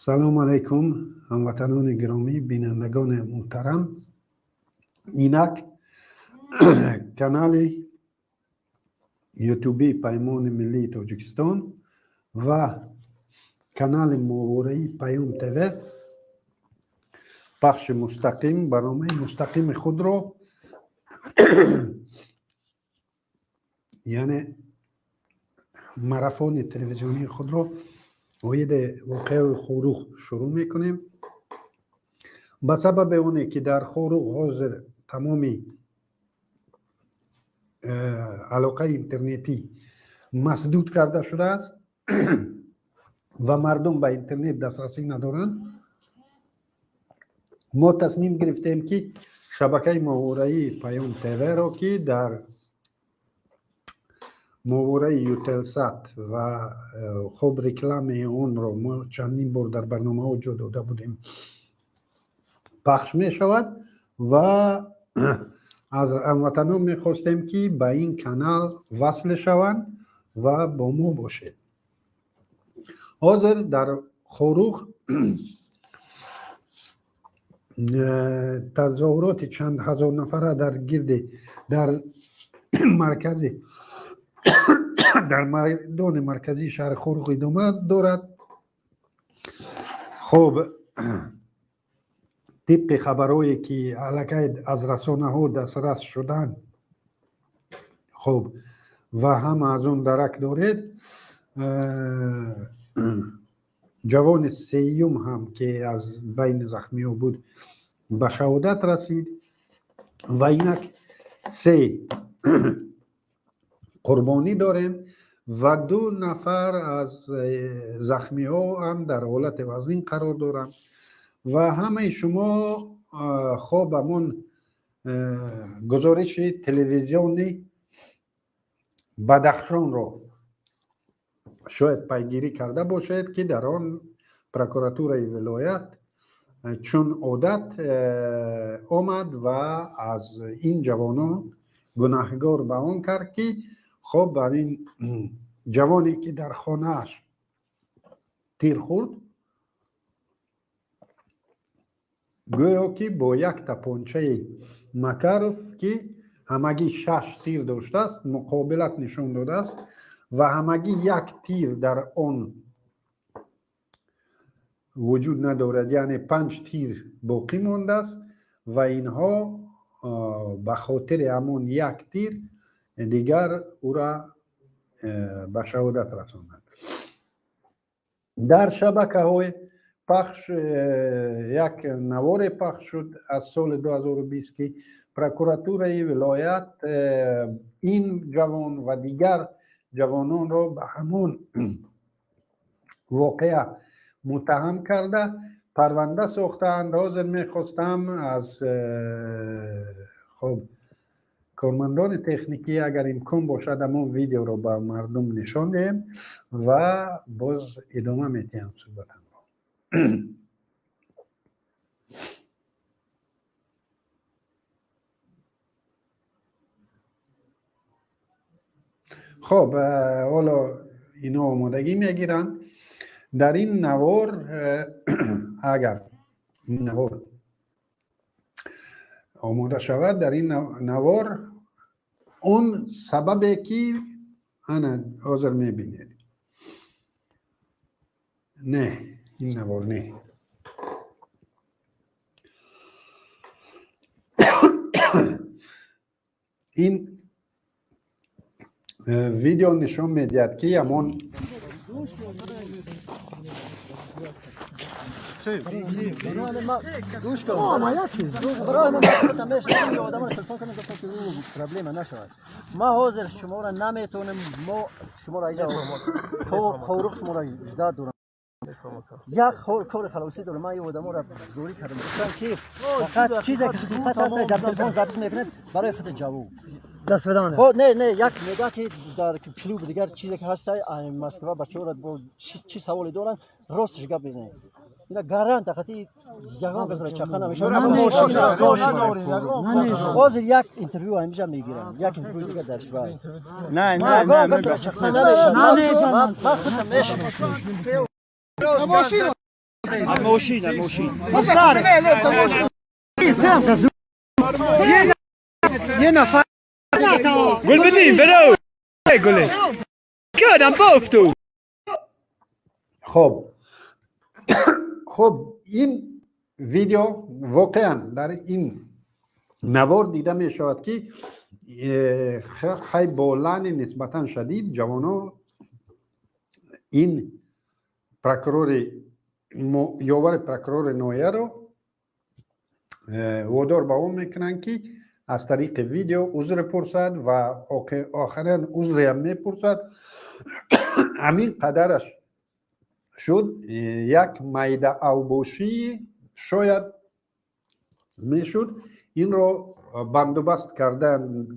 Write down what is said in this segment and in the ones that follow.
سلام علیکم هموطنان گرامی، بینندگان محترم. اینک کانال یوتیوبی پیمان ملی تاجیکستان و کانال ماورایی پیام تیوی پخش مستقیم برنامه مستقیم خود را یعنی ماراتون تلویزیونی خود را باید واقعه خوروغ شروع میکنیم. به سبب اونه که در خوروغ حاضر تمامی علاقه اینترنتی مسدود کرده شده است و مردم به اینترنت دسترسی ندارند. ما تصمیم گرفتیم که شبکه ماورایی پیام تیوی را که در ماورای یوتلسات و خوب رکلام اون رو ما چندین بار در برنامه ها جا داده بودیم پخش می شود و از هموطنان می خواستیم که به این کانال وصل شوند و با ما باشید. حاضر در خوروغ تظاهرات چند هزار نفره در گرد در مرکزی در میدان مرکزی شهر خوروغ ادامه دارد. خب طبق خبرهایی که علاقه از رسانه ها دسترس شدن خب و هم از اون درک دارید، جوان سیوم هم که از بین زخمی ها بود به شهادت رسید و اینک 3 قربانی داریم و 2 نفر از زخمی ها هم در حالت وزنین قرار دارند و همه شما خوب همون گزارش تلویزیونی بدخشان را شاید پیگیری کرده باشید که در آن پروکراتور ولایت چون عادت آمد و از این جوانان گناهگار بیان کرد که خب بر این جوانی که در خانهش تیر خورد گویا که با یک تپانچه مکروف که همگی 6 تیر داشته است مقابلت نشان داده است و همگی 1 تیر در آن وجود ندارد، یعنی 5 تیر باقی مانده است و اینها به خاطر همون 1 تیر دیگر او را به شهادت رساندند. در شبکه های پخش یک نوار پخش شد از سال 2020 که پروکراتور ولایت این جوان و دیگر جوانان را به همون واقعه متهم کرده پرونده ساختند. حاضر میخواستم از خب کارمندان تکنیکی اگر امکان باشد اما ویدیو رو به مردم نشان دهیم و باز ادامه میتیم صحبتم. خب حالا اینا آمادگی میگیرن. در این نوار اگر این نوار آماده شود، در این نوار اون سببی که انا حاضر میبینید. نه این نوار نه این ویدیو نشون میدهد که همون گوش کن برای من گفتم میشم یه آدم رو تلفن کنم گفتم که پرابلم نشود. ما حاضر شما را نمیتونیم ما شما را اینجا خوروغ شما را اجداد دارم یک کار خلاصی دارم. من یه آدم را زوری کردم گفتم که فقط چیزی که خط هست در تلفن ضبط میکنید برای خط جواب دست بدانه. خب نه یک نگاه که در کلوب دیگر چیزی که هست مسکو بچه‌ها را با چی سوالی دارن راستش گپ بزنید. اینا گارانت خاطی جهان بزرگ چخانه میشه. ماشین باز یک اینترویو اینجا میگیرن، یک اینترویو دیگه در شبای. نه چخانه نمیشه. من خودم میشه. الموشين مصاري یه نفر قول بدين برو قول لي كان بافتو خب این ویدیو واقعا در این موارد دیده می شود که خیلی بولان نسبتا شدید جوانا این پرکرور یاور پرکرور نویه رو وادار به اون میکنن که از طریق ویدیو عذر پرسد و آخرین عذر هم میپرسد. همین قدرش شد یک میده اوبوشی شاید میشد. این رو بندوبست کردن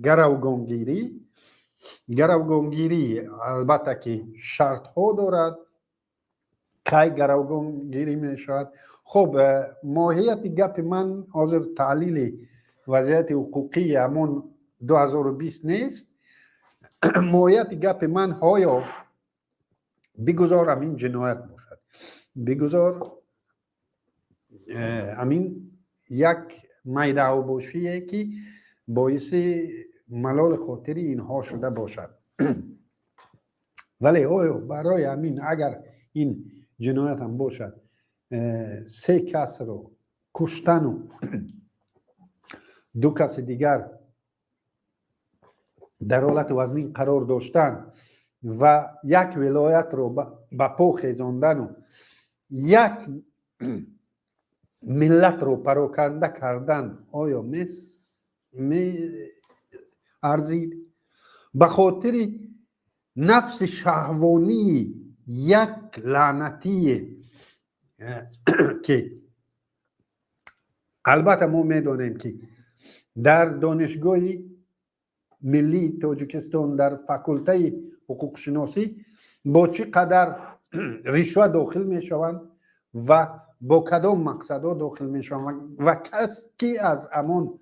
گروگانگیری البته که شرط ها دارد که گروگانگیری میشود. خب ماهیت گپ من حاضر تعلیل وضعیت حقوقی همون 2020 نیست. ماهیت گپ من های بگذار همین جنایت باشد، بگذار همین یک میده اوبوشیه که باعث ملال خاطری اینها شده باشد. ولی برای همین اگر این جنایت هم باشد 3 کس رو کشتن و 2 کس دیگر در حالت وزنی قرار داشتن و یک ولایت رو به پا خیزاندن و یک ملت رو پراکنده کردن آیا می ارزید؟ به خاطر نفس شهوانی یک لعنتی که البته ما میدونیم که در دانشگاه ملی تاجیکستان در فاکولته حقوق شناسی با چه قدر رشوه داخل می شوند و با کدام مقصدها داخل می شوند و کس کی از امان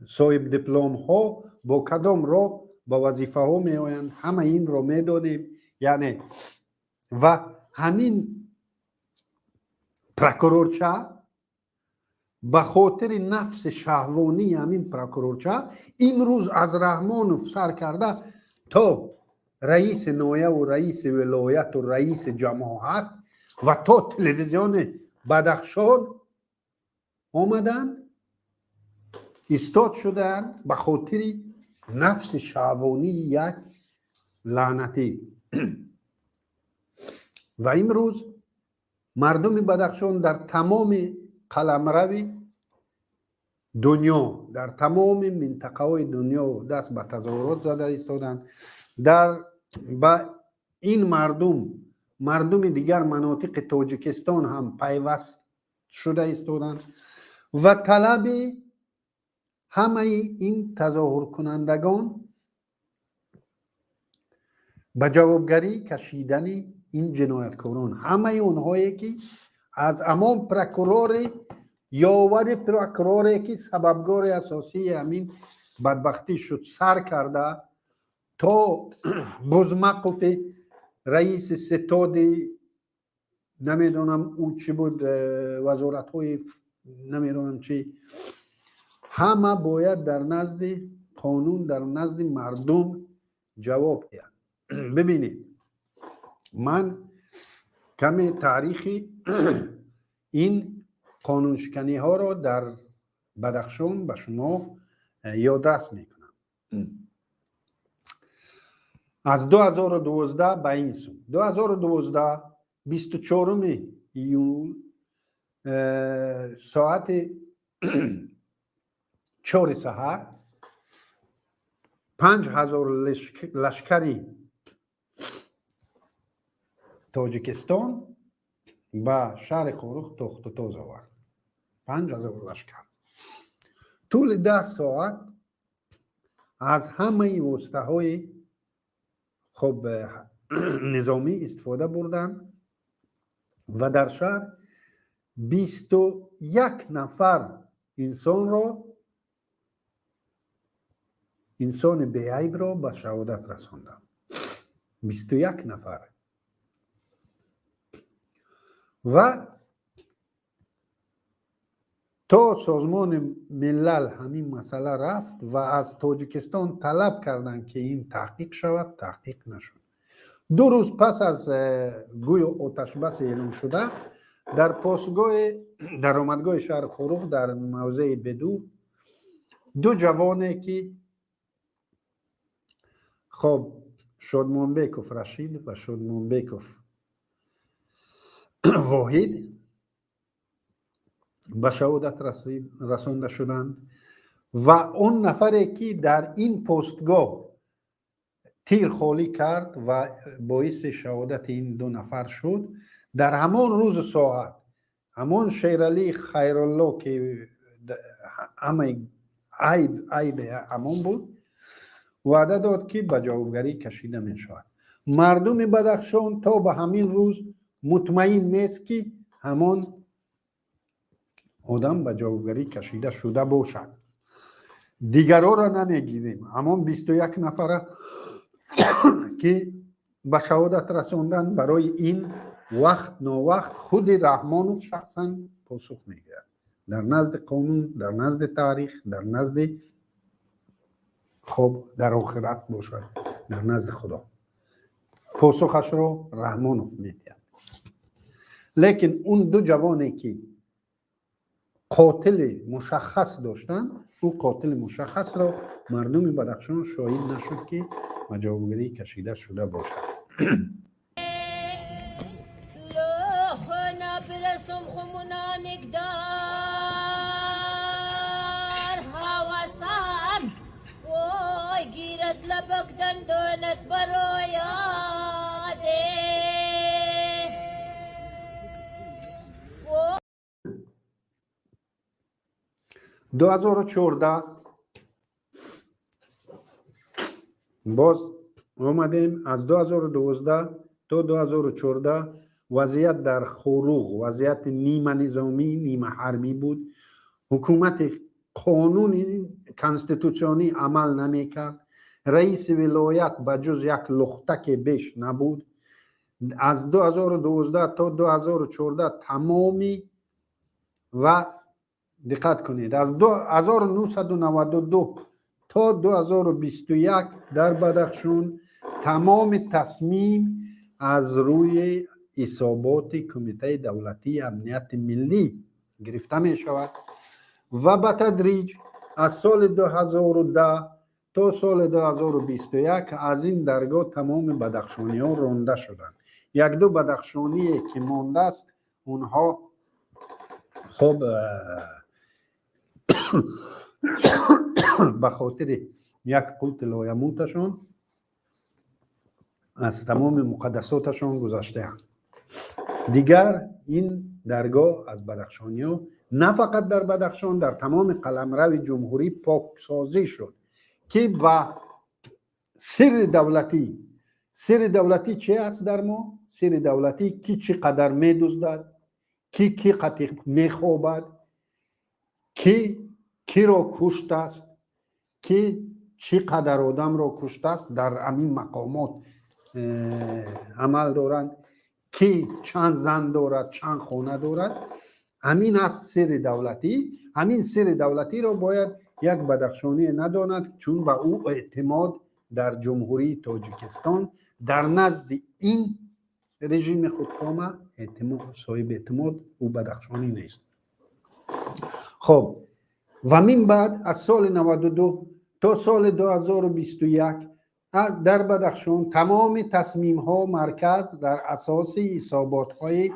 صاحب دیپلم ها با کدام را با وظیفه ها می آیند، همه این را می دانیم. یعنی و همین پرکرورچه به خاطر نفس شهوانی همین پرکرورچه امروز از رحمان سر کرده تا رئیس نایه و رئیس ولایت و رئیس جماعت و تا تلویزیون بدخشان آمدن استاد شدن به خاطر نفس شهوانی یک لعنتی. و امروز مردم بدخشان در تمام قلمرو دنیا، در تمام منطقه های دنیا دست به تظاهرات زده ایستادند. با این مردم دیگر مناطق تاجیکستان هم پیوست شده ایستادند و طلب همه این تظاهر کنندگان به جوابگری کشیدن این جنایتکاران، همه اونهایی که از امان پرکرور یاور پرکروری که سببگار اساسی همین بدبختی شد سر کرده تا بزمقف رئیس ستاد نمیدونم او چی بود وزارت های نمیدونم چی، همه باید در نزد قانون در نزد مردم جواب دهند. ببینید من کمی تاریخی این قانون شکنی ها را در بدخشان به شما یادداشت میکنم. از 2012 به این سو 2012 24 ایول ساعت 4 سحر 5000 لشکری تاجیکستان با شهر خورخ تخت و تاز آورد. 5000 لشکر طول 10 ساعت از همه وسته های خب نظامی استفاده بردن و در شهر 21 نفر انسان بیعیب را به شهادت رساندن. 21 نفر و تا سازمان ملل همین مسئله رفت و از تاجیکستان طلب کردند که این تحقیق شود، تحقیق نشد. 2 روز پس از گوی آتش بس اعلام شده، در پاسگاه درآمدگاه شهر خوروغ در موضع بدو 2 جوانه که خب شادمانبیکوف رشید و شادمانبیکوف واحد به شهادت رسانده شدند و اون نفری که در این پستگاه تیر خالی کرد و باعث شهادت این 2 نفر شد، در همان روز ساعت همان شیرعلی خیرالله که همه عیب همان بود وعده داد که به جوابگری کشیده می شود. مردم بدخشان تا به همین روز مطمئن نیست که همان آدم به جوابگری کشیده شده باشد. دیگرها را نمیگیریم، همان 21 نفر که به شهادت رساندن برای این وقت ناوقت خود رحمانوف شخصا پاسخ میگیرد، در نزد قانون، در نزد تاریخ، در نزد خب در آخرت باشد، در نزد خدا پاسخش رو رحمانوف میدهد. لیکن اون 2 جوانی که قاتل مشخص داشتن، او قاتل مشخص را مردم بدخشان شاهد نشد که به جوابگری کشیده شده باشد. - 2014 باز آمدیم. از 2012 تا 2014 وضعیت در خوروغ وضعیت نیمه نظامی نیمه حربی بود. حکومت قانونی کنستیتوسیونی عمل نمی کرد. رئیس ولایت بجز یک لختک بیش نبود. از 2012 تا 2014 تمامی و دقت کنید از 1992 تا 2021 در بدخشان تمام تصمیم از روی حسابات کمیته دولتی امنیت ملی گرفته می شود و به تدریج از سال 2010 تا سال 2021 از این درگاه تمام بدخشانی ها رانده شدند. 1-2 بدخشانی که مانده است اونها خب به خاطر یک قوت لایموتشون از تمام مقدساتشون گذاشته هم. دیگر این درگاه از بدخشانی ها نه فقط در بدخشان در تمام قلمرو جمهوری پاکسازی شد که با سر دولتی چه است در ما؟ سر دولتی کی چقدر می دزدد، کی قطع می خوابد، کی را کشت است، کی چقدر آدم را کشته است در همین مقامات عمل دارند، کی چند زن دارد، چند خانه دارد. همین است سر دولتی. همین سر دولتی را باید یک بدخشانی نداند، چون به او اعتماد در جمهوری تاجیکستان در نزد این رژیم خودکامه صاحب اعتماد او بدخشانی نیست. خب و من بعد از سال 92 تا سال 2021 در بدخشان تمام تصمیم ها مرکز در اساس حسابات های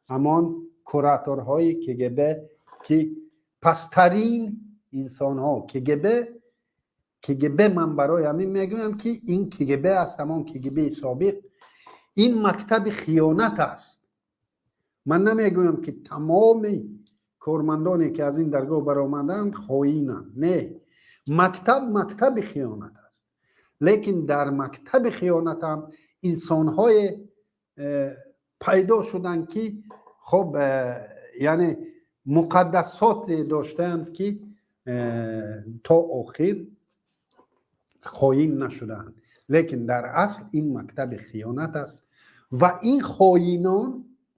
همان کراتورهای KGB که پسترین انسان ها KGB من برای همین میگویم که این KGB است، تمام KGB سابق. این مکتب خیانت است. من نمیگویم که تمام کارمندانی که از این درگاه برآمدند خائنند، نه، مکتب خیانت است. لیکن در مکتب خیانت هم انسان‌های پیدا شدند که خب یعنی مقدسات داشتند که تا آخر خائن نشدند، لیکن در اصل این مکتب خیانت است و این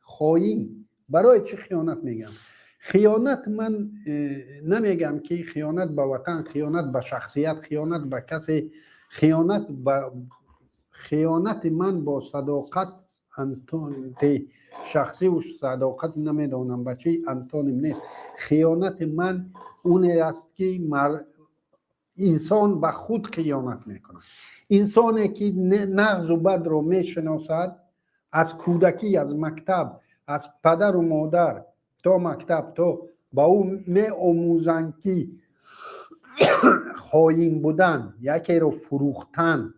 خائن برای چی خیانت میگم؟ خیانت من نمیگم که خیانت به وطن، خیانت به شخصیت، خیانت به کسی، خیانت من با صداقت انتون شخصی و صداقت نمیدانم بچه انتونیم نیست. خیانت من اون است که انسان به خود خیانت میکنه. انسانی که نغز و بد رو میشناسد، از کودکی، از مکتب، از پدر و مادر تا مکتب، تا با او می آموزند که خاین بودن، یکی رو فروختن،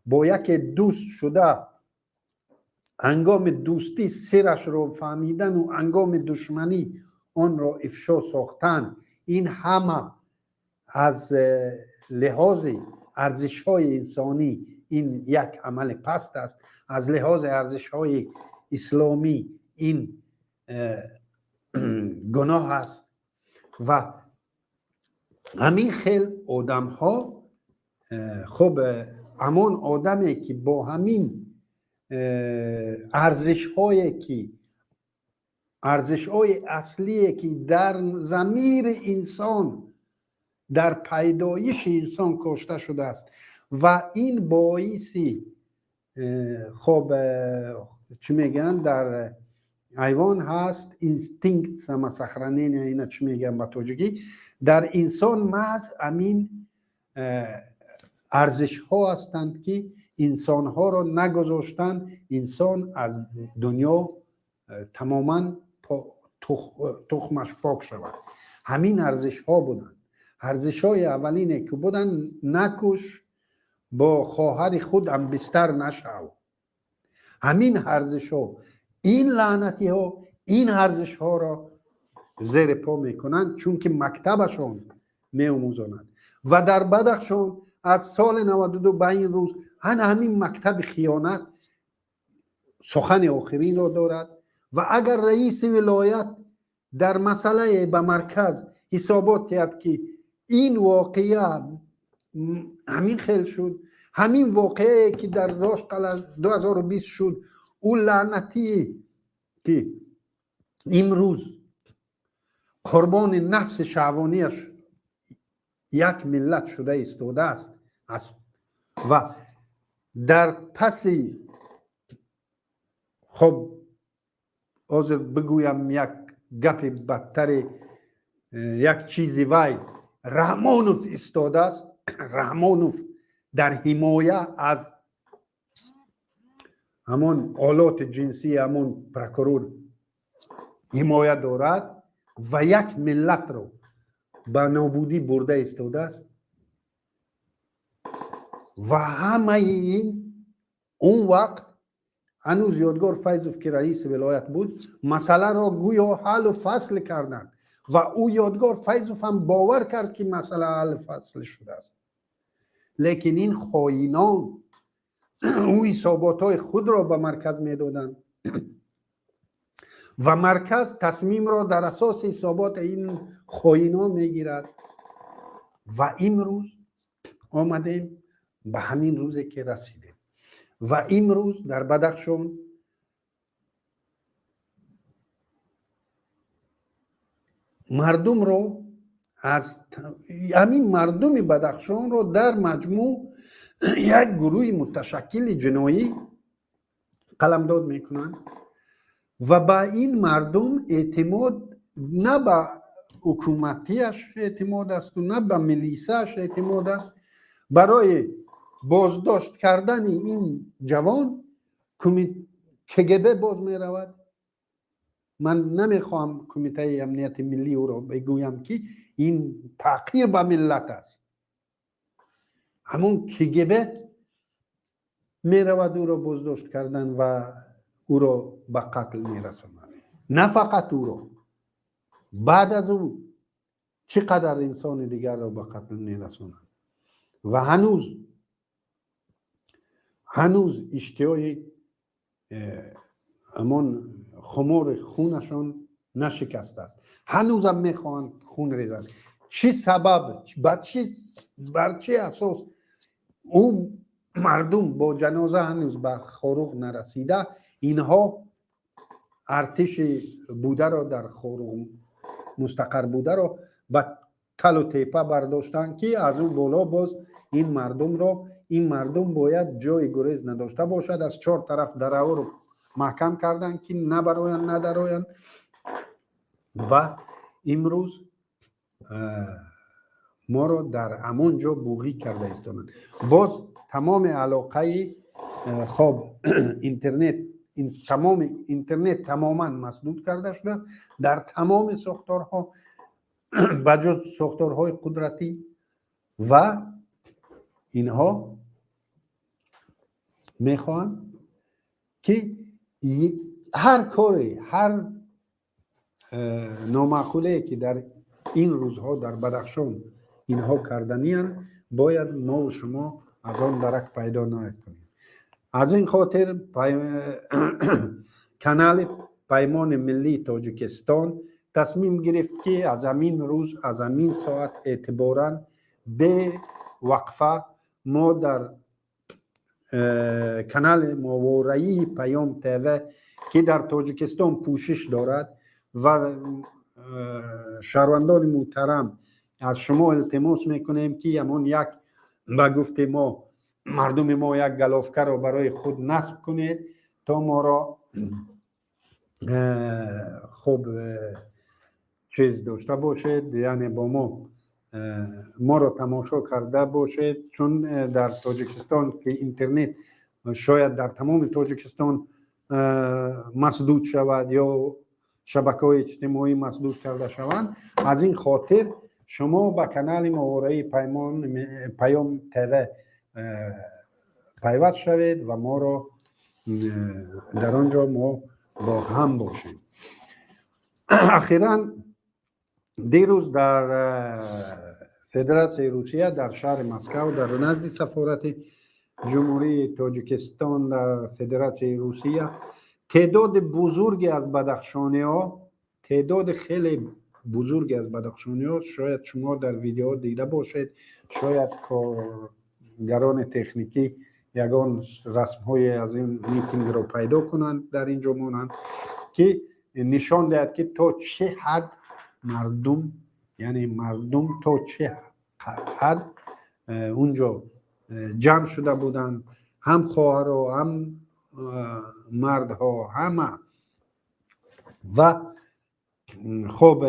با یکی دوست شده انگام دوستی سرش رو فهمیدن و انگام دشمنی آن را افشا ساختن، این همه از لحاظ ارزش های انسانی این یک عمل پست است. از لحاظ ارزش های اسلامی این گناه است. و همین خیل آدم ها خب همان آدمی که با همین ارزش های اصلی که در ضمیر انسان، در پیدایش انسان کاشته شده است و این باعثی خب چی میگن در حیوان هست اینستینکت سمسخرانین، اینا چی میگن با توجگی، در انسان محض امین ارزش ها هستند که انسان ها را نگذاشتن انسان از دنیا تماما تخمش پاک شود. همین ارزش ها بودن. ارزش های اولینه که بودن نکش، با خواهر خود هم بستر نشو. همین ارزش ها، این لعنتی ها این ارزش ها را زیر پا میکنند، چون که مکتبشون میآموزند. و در بدخشان از سال 92 به این روز همین مکتب خیانت سخن آخرین را دارد. و اگر رئیس ولایت در مسئله به مرکز حسابات کرد که این واقعه همین خیل شد، همین واقعه که در راشقل 2020 شد، اون لعنتی که امروز قربان نفس شعبانیش یک ملت شده ایستاده است و در پس خب حاضر بگویم یک گپ بدتر، یک چیزی وای رحمانوف ایستاده است. رحمانوف در حمایه از همون آلات جنسی همون پرکرور حمایه دارد و یک ملت رو به نابودی برده ایستاده است. و همه این اون وقت هنوز یادگار فیضوف که رئیس ولایت بود مسئله را گویا حل و فصل کردند و او یادگار فیضوف هم باور کرد که مسئله حل فصل شده است. لیکن این خائنان او حسابات های خود را به مرکز می دادند و مرکز تصمیم را در اساس حسابات این خائنان می گیرد. و امروز آمدیم به همین روزی که رسیدیم و امروز در بدخشان مردم رو از همین مردم بدخشان رو در مجموع یک گروه متشکل جنایی قلمداد میکنند و با این مردم اعتماد نه به حکومتیش اعتماد است و نه به ملیساش اعتماد است. برای بازداشت کردن این جوان کگبه باز می رود. من نمیخوام کمیته امنیت ملی او را بگویم که این تحقیر به ملت است. همون کگبه می رود او را بازداشت کردن و او را به قتل می رساند. نه فقط او را، بعد از او چقدر انسان دیگر را به قتل می رساند. و هنوز اشتهای همون خمار خونشان نشکسته است. هنوز هم میخواهند خون ریزند. چی سبب، بر چه اساس اون مردم با جنازه هنوز به خاروق نرسیده، اینها ارتش بوده را در خورم مستقر بوده را به تل و تیپه برداشتن که از اون بالا باز این مردم باید جای گریز نداشته باشد. از 4 طرف درها رو محکم کردن که نبراین ندراین و امروز ما رو در همون جا بوغی کرده ایستانند. باز تمام علاقه خواب اینترنت تماما مسدود کرده شده در تمام ساختارها بجز ساختارهای قدرتی و اینها میخوان که هر کاری هر نامعقوله که در این روزها در بدخشان اینها کردنیان باید ما و شما از آن درک پیدا نکنیم. از این خاطر کانال پیمان ملی تاجیکستان تصمیم گرفت که از همین روز از همین ساعت اعتباراً به وقفه ما در کانال ماورایی پیام تیوی که در تاجیکستان پوشش دارد و شهروندان محترم از شما التماس میکنیم که همون یک به گفت ما مردم ما یک گلافکه را برای خود نصب کنید تا ما را خوب چیز داشته باشید، یعنی با ما را تماشا کرده باشید. چون در تاجیکستان که اینترنت شاید در تمام تاجیکستان مسدود شود یا شبکه‌های اجتماعی مسدود کرده شوند، از این خاطر شما به کانال ماورایی پیام تیوی پیوست شوید و ما را در آنجا ما با هم باشیم. اخیراً دیروز در فدراسیون روسیه در شهر مسکو در نزد سفارت جمهوری تاجیکستان در فدراسیون روسیه تعداد بزرگی از بدخشانی ها شاید شما در ویدیو دیده باشید، شاید کارگران تکنیکی یگان رسم های از این میتینگ رو پیدا کنند در اینجا مانند که نشان دهد که تا چه حد مردم تا چه حد اونجا جمع شده بودند، هم خواهرها هم مردها همه. و خب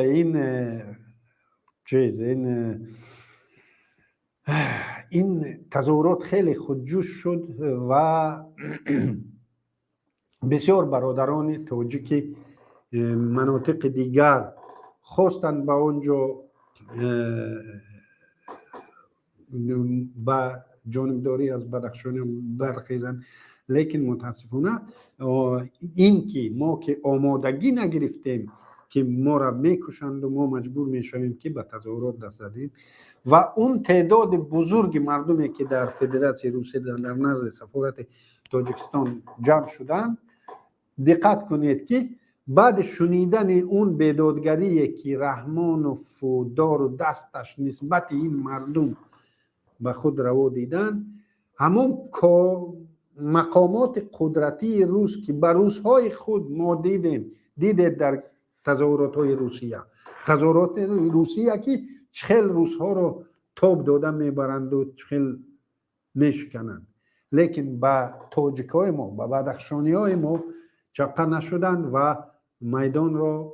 این تظاهرات خیلی خودجوش شد و بسیار برادران تاجیک مناطق دیگر خواستند به اونجا به جانبداری از بدخشانی برخیزند، لیکن متاسفانه این که ما که آمادگی نگرفتیم که ما را میکشند و ما مجبور میشویم که به تظاهرات دست زدیم و اون تعداد بزرگ مردمی که در فدراسیون روسیه در نزد سفارت تاجیکستان جمع شدند، دقت کنید که بعد شنیدن اون بیدادگری که رحمان و فودار و دستش نسبت این مردم به خود روا دیدن، همون مقامات قدرتی روس که به روزهای خود ما دیدید در تظاهرات های روسیه که چخل روزها رو تاب داده میبرند و چخل میشکنند، لیکن با تاجیک های ما با بدخشانی های ما چپه نشدند و میدان را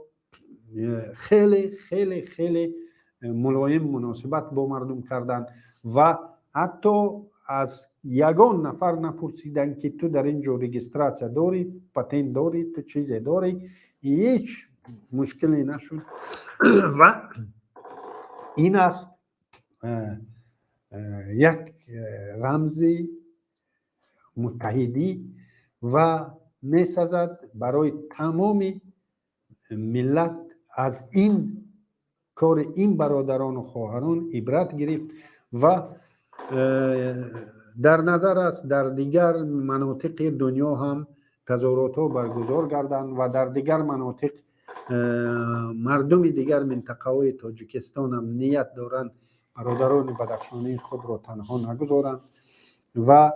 خیلی خیلی خیلی ملایم مناسبت با مردم کردند و حتی از یگان نفر نپرسیدن که تو در اینجا رجیستراسیون داری، پتنت داری، تو چیزی داری، هیچ مشکلی نشد. و این است یک رمزی متحدی و میسازد برای تمام ملت از این کار این برادران و خواهران عبرت گرفت و در نظر است در دیگر مناطق دنیا هم تظاهرات ها برگزار گردند و در دیگر مناطق مردم دیگر منطقه های تاجیکستان هم نیت دارند برادران بدخشانی خود را تنها نگذارند. و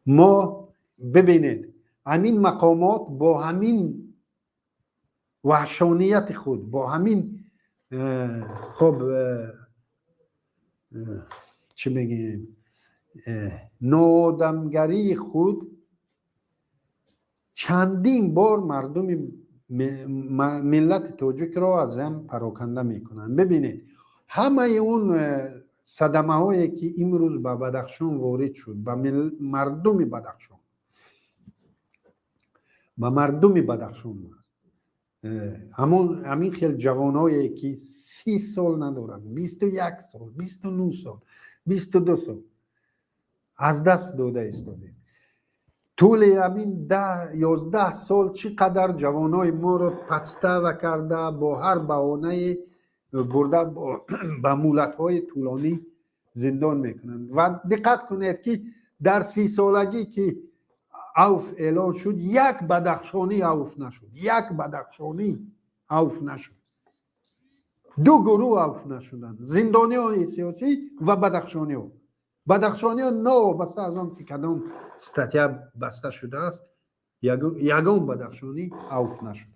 ما ببینید همین مقامات با همین وحشانیت خود، با همین خب چه بگیم نادمگری خود چندین بار مردم ملت تاجیک را از هم پراکنده میکنن. ببینید همه اون صدمه هایی که امروز به بدخشان وارد شد، به مردم بدخشان، به مردم بدخشان، همین خیلی جوانایی که 30 سال ندارن، 21 سال، 29 سال، 22 سال از دست داده استاده. طول همین 11 سال چقدر جوانای ما رو پسته و کرده، با هر بهانه برده به مولت‌های طولانی زندان میکنند. و دقت کنید که در 30 سالگی که عفو اعلان شد، یک بدخشانی عفو نشد، یک بدخشانی عفو نشد. دو گروه عفو نشدند، زندانیان سیاسی و بدخشانی ها. بدخشانی ها نابسته از آن که کدام ستیه بسته شده است، یگان بدخشانی عفو نشد.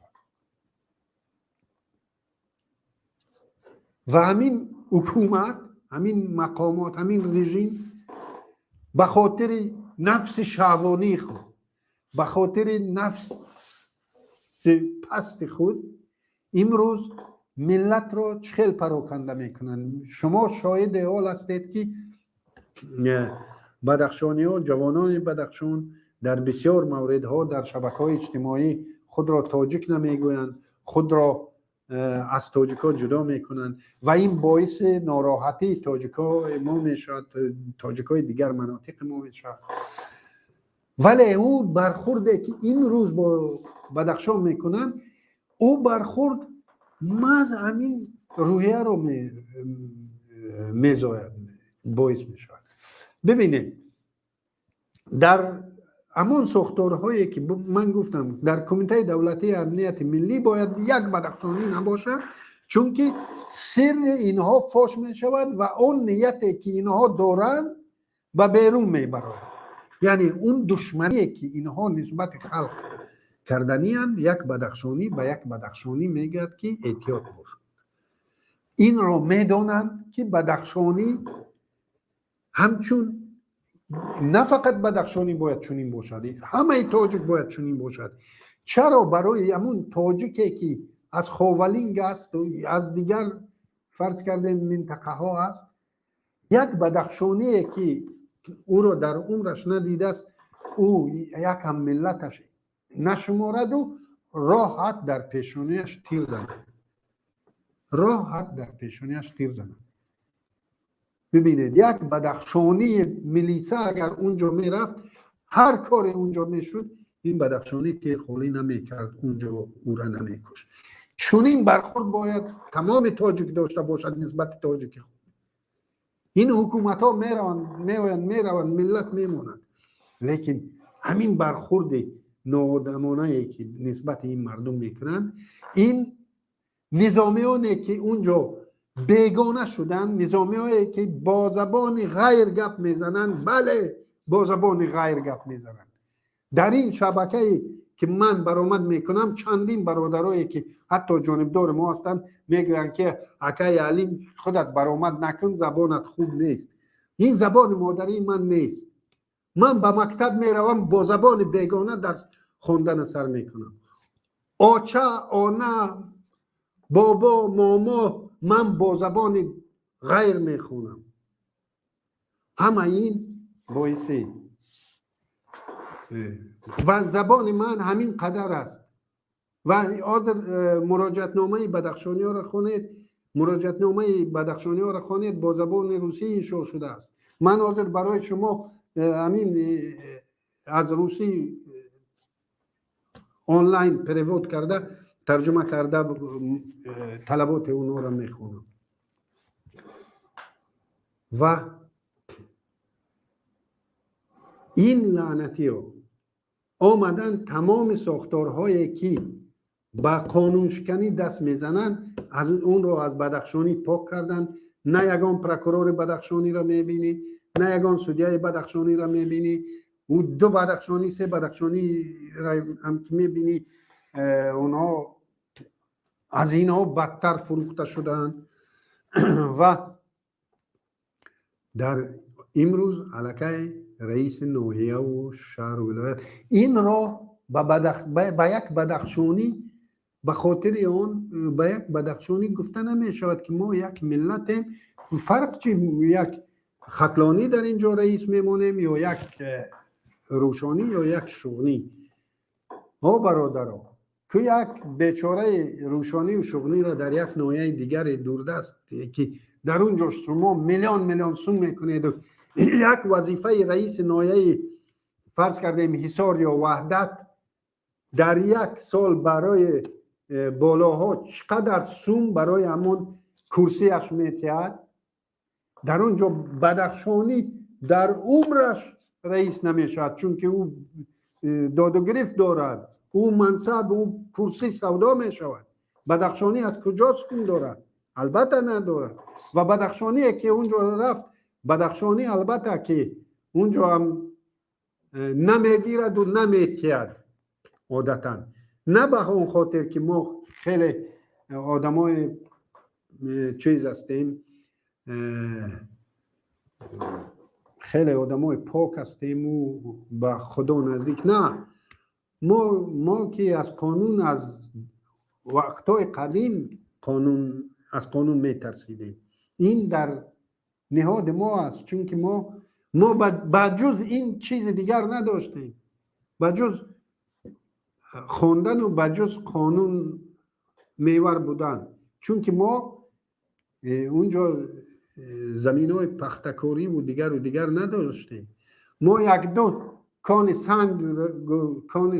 و همین حکومت، همین مقامات، همین رژیم به خاطر نفس شهوانی خود، به خاطر نفس پست خود امروز ملت را چخیل پراکنده میکنند. شما شاهد حال هستید که بدخشانی ها، جوانان بدخشان در بسیار موردها در شبکه‌های اجتماعی خود را تاجیک نمیگویند، خود را از تاجیکا جدا میکنند و این باعث ناراحتی تاجیکا ما میشد، تاجیکای دیگر مناطق ما میشد. ولی او برخورده که این روز با بدخشان میکنند، او برخورد مز همین روحیه رو میزاید، باعث میشد. ببینید در امان ساختارهایی که من گفتم در کمیته دولتی امنیت ملی باید یک بدخشانی نباشد، چون که سر اینها فاش می شود و اون نیتی که اینها دارند به بیرون می برآید. یعنی اون دشمنی که اینها نسبت خلق کردنی هم، یک بدخشانی به یک بدخشانی میگد که احتیاط باش. این را میدانند که بدخشانی همچون نه فقط بدخشانی باید چنین باشد، همه تاجیک باید چنین باشد. چرا؟ برای همون تاجیکی که از خاولینگ است و از دیگر فرض کرده منطقه ها است، یک بدخشانی که او را در عمرش ندیده است، او یک هم ملتش نشمارد و راحت در پیشانیش تیر زند، راحت در پیشانیش تیر زند. ببینید یک بدخشانی ملیسه اگر اونجا میرفت، هر کار اونجا میشد، این بدخشانی تیر خولی نمیکرد، اونجا او را نمیکشت. چون این برخورد باید تمام تاجیک داشته باشد نسبت تاجیک خود. این حکومت ها میروند ملت میمونند، لیکن همین برخورد ناآدمانه‌ای که نسبت این مردم میکنند، این نظامیانی که اونجا بیگانه شدن، نظامیانی که با زبان غیر گپ میزنند، بله با زبان غیر گپ میزنند. در این شبکه که من برآمد میکنم، چندین برادرایی که حتی جانبدار ما هستند میگویند که اکای علیم خودت برآمد نکن، زبانت خوب نیست. این زبان مادری من نیست. من به مکتب میروم با زبان بیگانه درس خواندن سر میکنم. آچه، آنه، بابا، ماما، من با زبان غیر میخونم. همه این باعثی و زبان من همین قدر است. و حاضر مراجعتنامه بدخشانی ها را خوانید، مراجعتنامه بدخشانی ها را خوانید، با زبان روسی انشا شده است. من حاضر برای شما همین از روسی آنلاین پریوود کرده، ترجمه کرده طلبات اونها را میخونم. و این لعنتی ها آمدن تمام ساختارهایی که به قانون شکنی دست میزنن، از اون رو از بدخشانی پاک کردن. نه یگان پرکرور بدخشانی را میبینی، نه یگان سودیای بدخشانی را میبینی. او دو بدخشانی سه بدخشانی را هم که میبینی اونها از اینها بدتر فروخته شدن و در امروز علاقه رئیس ناحیه و شهر و ولایت این را به یک بدخشانی به خاطر اون به یک بدخشانی گفته نمی شود که ما یک ملت فرق چی یک خطلانی در اینجا رئیس میمونیم یا یک روشانی یا یک شغنی ها برادرها که یک بیچاره روشانی و شغنی را در یک ناحیه دیگر دوردست که در اونجا شما میلیون سون میکنید و یک وظیفه رئیس ناحیه فرض کردیم حصار یا وحدت در یک سال برای بالاها چقدر سوم برای همون کرسیش میتید در اونجا بدخشانی در عمرش رئیس نمیشد چون که او داد و گرفت دارد او منصب او کرسی سودا میشود بدخشانی از کجا سکون دارد البته ندارد و بدخشانی که اونجا رفت بدخشانی البته که اونجا هم نمیگیرد و نمیتید عادتا نه به اون خاطر که ما خیلی آدمای چیز هستیم خیلی آدمای پاک هستیم و به خدا نزدیک نه ما که از قانون از وقتای قدیم از قانون میترسیدیم این در نهاد ما است چون که ما بجز این چیز دیگر نداشتیم بجز خواندن و بجز قانون میور بودن چون که ما اونجا زمین های پختکاری و دیگر نداشتیم ما یک دو کان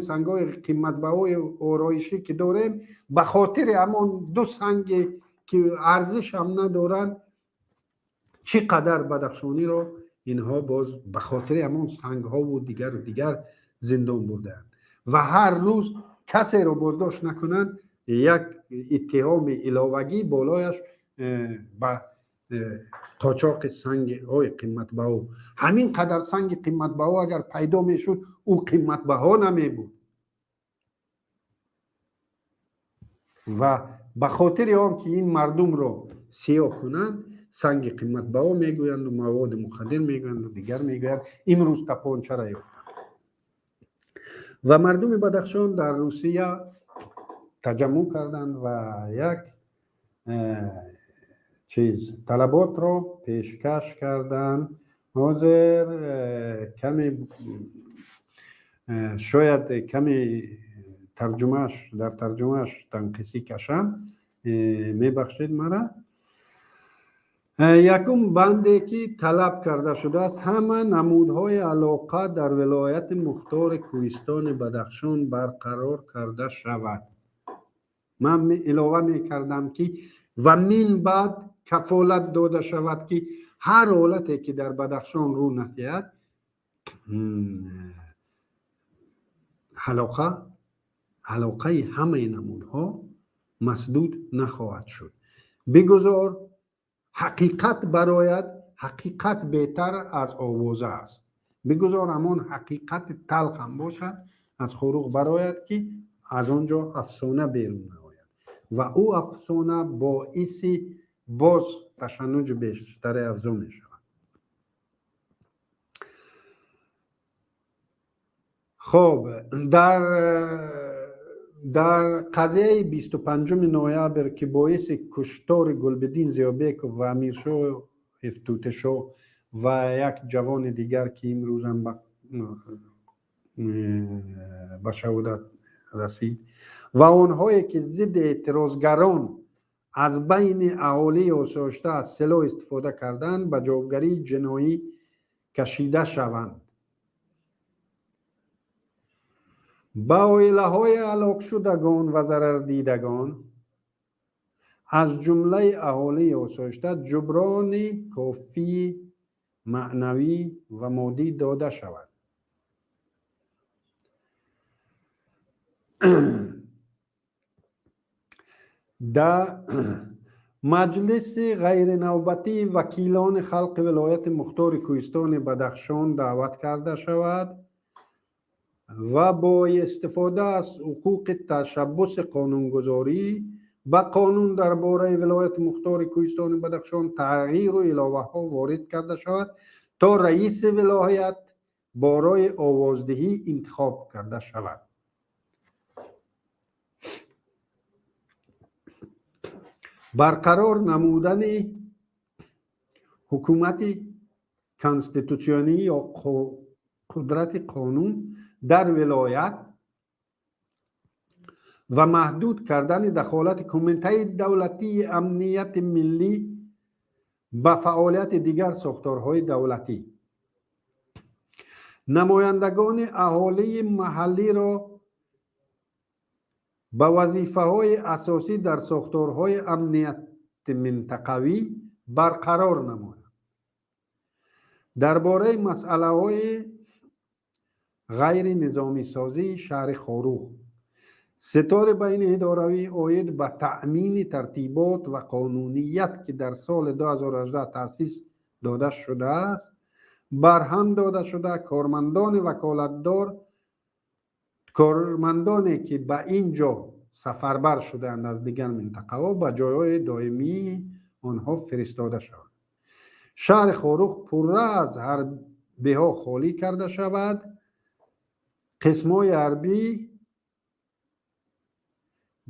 سنگ های قیمت بهای آرایشی که داریم به خاطر همون دو سنگ که ارزش هم ندارن چقدر بدخشانی را اینها باز به خاطر همون سنگ ها و دیگر زندان بردن و هر روز کسی را بازداشت نکنن یک اتهام علاوگی بالایش با قاچاق سنگ های قیمت بها همین قدر سنگ قیمت بها اگر پیدا میشد او قیمت بها نمی بود و به خاطر آن که این مردم را سیاه کنند سنگ قیمت بها میگویند و مواد مخدر میگویند و دیگر میگویند امروز تپانچه را یافتند و مردم بدخشان در روسیه تجمع کردند و یک طلبات را پیشکش کردند حاضر کمی شاید کمی در ترجمهش تنقیصی کشم میبخشید مرا یکم بندی که طلب کرده شده است همه نمودهای علاقه در ولایت مختار کوهستان بدخشان برقرار کرده شود من علاوه می کردم که و من بعد کفالت داده شود که هر حالتی که در بدخشان رو نهید علاقه همه نمودها مسدود نخواهد شد بگذار حقیقت برایت حقیقت بهتر از آوازه است بگذار همان حقیقت تلخ هم باشد از خروق برایت که از آنجا افسانه بیرون نآید و او افسانه باعث باز تشنج بیشتر افزا می شود خب در قضیه 25 نوامبر که باعث کشتار گلبدین زیابک و امیرشاه افتوتشاه و یک جوان دیگر که امروز هم به شهادت رسید و آنهایی که ضد اعتراضگران از بین اهالی آسایشته از سلاح استفاده کردند به جوابگری جنایی کشیده شوند با اویله های هلاک شدگان و ضرر دیدگان از جمله اهالی آسایشته جبران کافی معنوی و مادی داده شود در مجلس غیر نوبتی وکیلان خلق ولایت مختار کوهستان بدخشان دعوت کرده شود و با استفاده از حقوق تشبث قانونگذاری به قانون درباره ولایت مختار کوهستان بدخشان تغییر و علاوه ها وارد کرده شود تا رئیس ولایت برای آوازدهی انتخاب کرده شود. برقرار نمودن حکومت کانستیتوسیونی یا قدرت قانون در ولایت و محدود کردن دخالت کمیته دولتی امنیت ملی به فعالیت دیگر ساختارهای دولتی. نمایندگان اهالی محلی را به وظیفه‌های اساسی در ساختارهای امنیت منطقوی برقرار نماید. درباره مسئله‌های غیر نظامی سازی شهر خاروق، ستاد بین اداروی عاید به تأمین ترتیبات و قانونیت که در سال 2018 تأسیس داده شده است برهم داده شده. کارمندانی که به اینجا سفربر شدند از دیگر منطقه ها به جایهای دائمی آنها فرستاده شود. شهر خاروق پره از حربه ها خالی کرده شود. قسمای حربی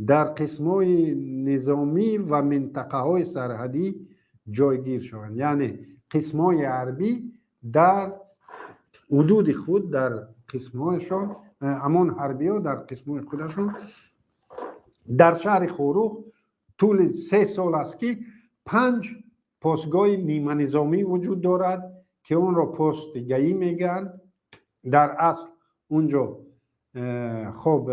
در قسمای نظامی و منطقه های سرحدی جایگیر شوند. یعنی قسمای حربی در حدود خود در قسمهایشان، همان حربی ها در قسمهای خودشون در شهر خاروق طول 3 سال است که 5 پاسگاه نیمه نظامی وجود دارد که اون را پستگاهی میگن. در اصل اونجا خب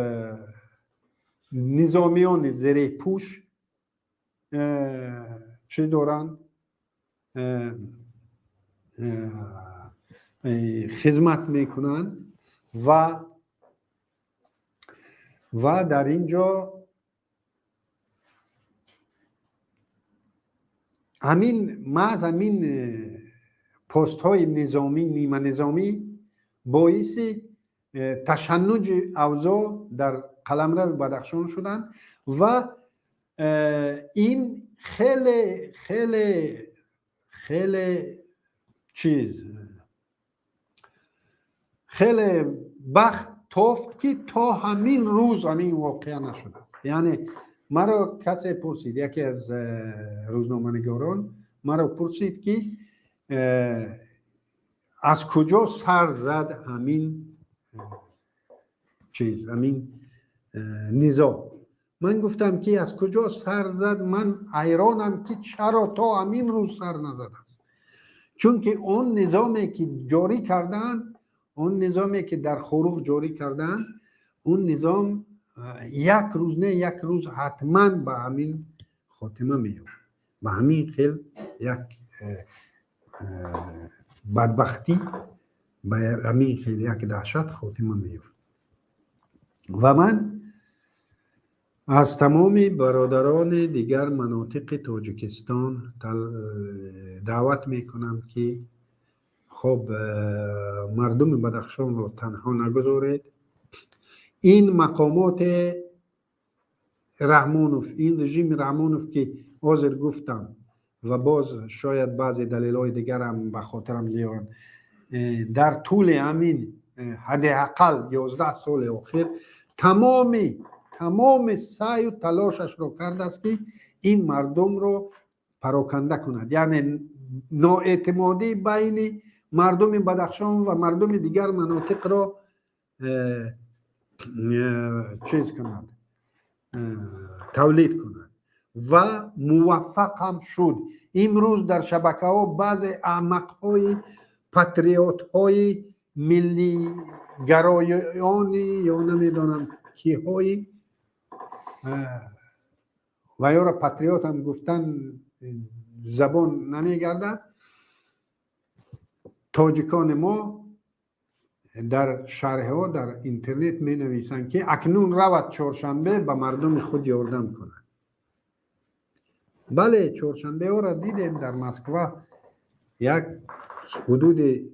نظامیان زره پوش چی دارن؟ خدمت میکنن و در اینجا همین پست های نظامی نیمه نظامی باعث تشنج اوضاع در قلمرو بدخشان شدن و این خیلی خیلی خیلی خیلی بخت تافت که تا همین روز همین واقعه نشده. یعنی مرا کسی پرسید، یکی از روزنامه‌نگاران مرا پرسید که از کجا سر زد همین همین نزاع. من گفتم که از کجا سر زد، من حیرانم که چرا تا همین روز سر نزد است. چون که اون نظامی که جاری کردن، اون نظامی که در خاروق جاری کردن، اون نظام یک روز نه یک روز حتما به همین خاتمه میفته. به همین خیلی یک بدبختی، به همین خیلی یک دهشت خاتمه میفته. و من از تمام برادران دیگر مناطق تاجیکستان دعوت میکنم که خب مردم بدخشان رو تنها نگذارید. این مقامات رحمانوف، این رژیم رحمانوف که حاضر گفتم و باز شاید بعضی دلایل دیگر هم به خاطرم بیان، در طول همین حداقل 11 سال اخیر تمام سعی و تلاشش رو کرده است که این مردم رو پراکنده کند. یعنی نااعتمادی بین مردم بدخشان و مردم دیگر مناطق را تولید کند و موفق هم شد. امروز در شبکه ها بعض احمق های پاتریوت های ملی گرایانی یا نمیدانم کی های و یا را پاتریوت هم گفتن زبان نمیگردد، تاجیکان ما در شرحها در اینترنت می نویسند که اکنون رود چهارشنبه به مردم خود یاردم کنند. بله، چهارشنبه ها را دیدیم در مسکو یک حدود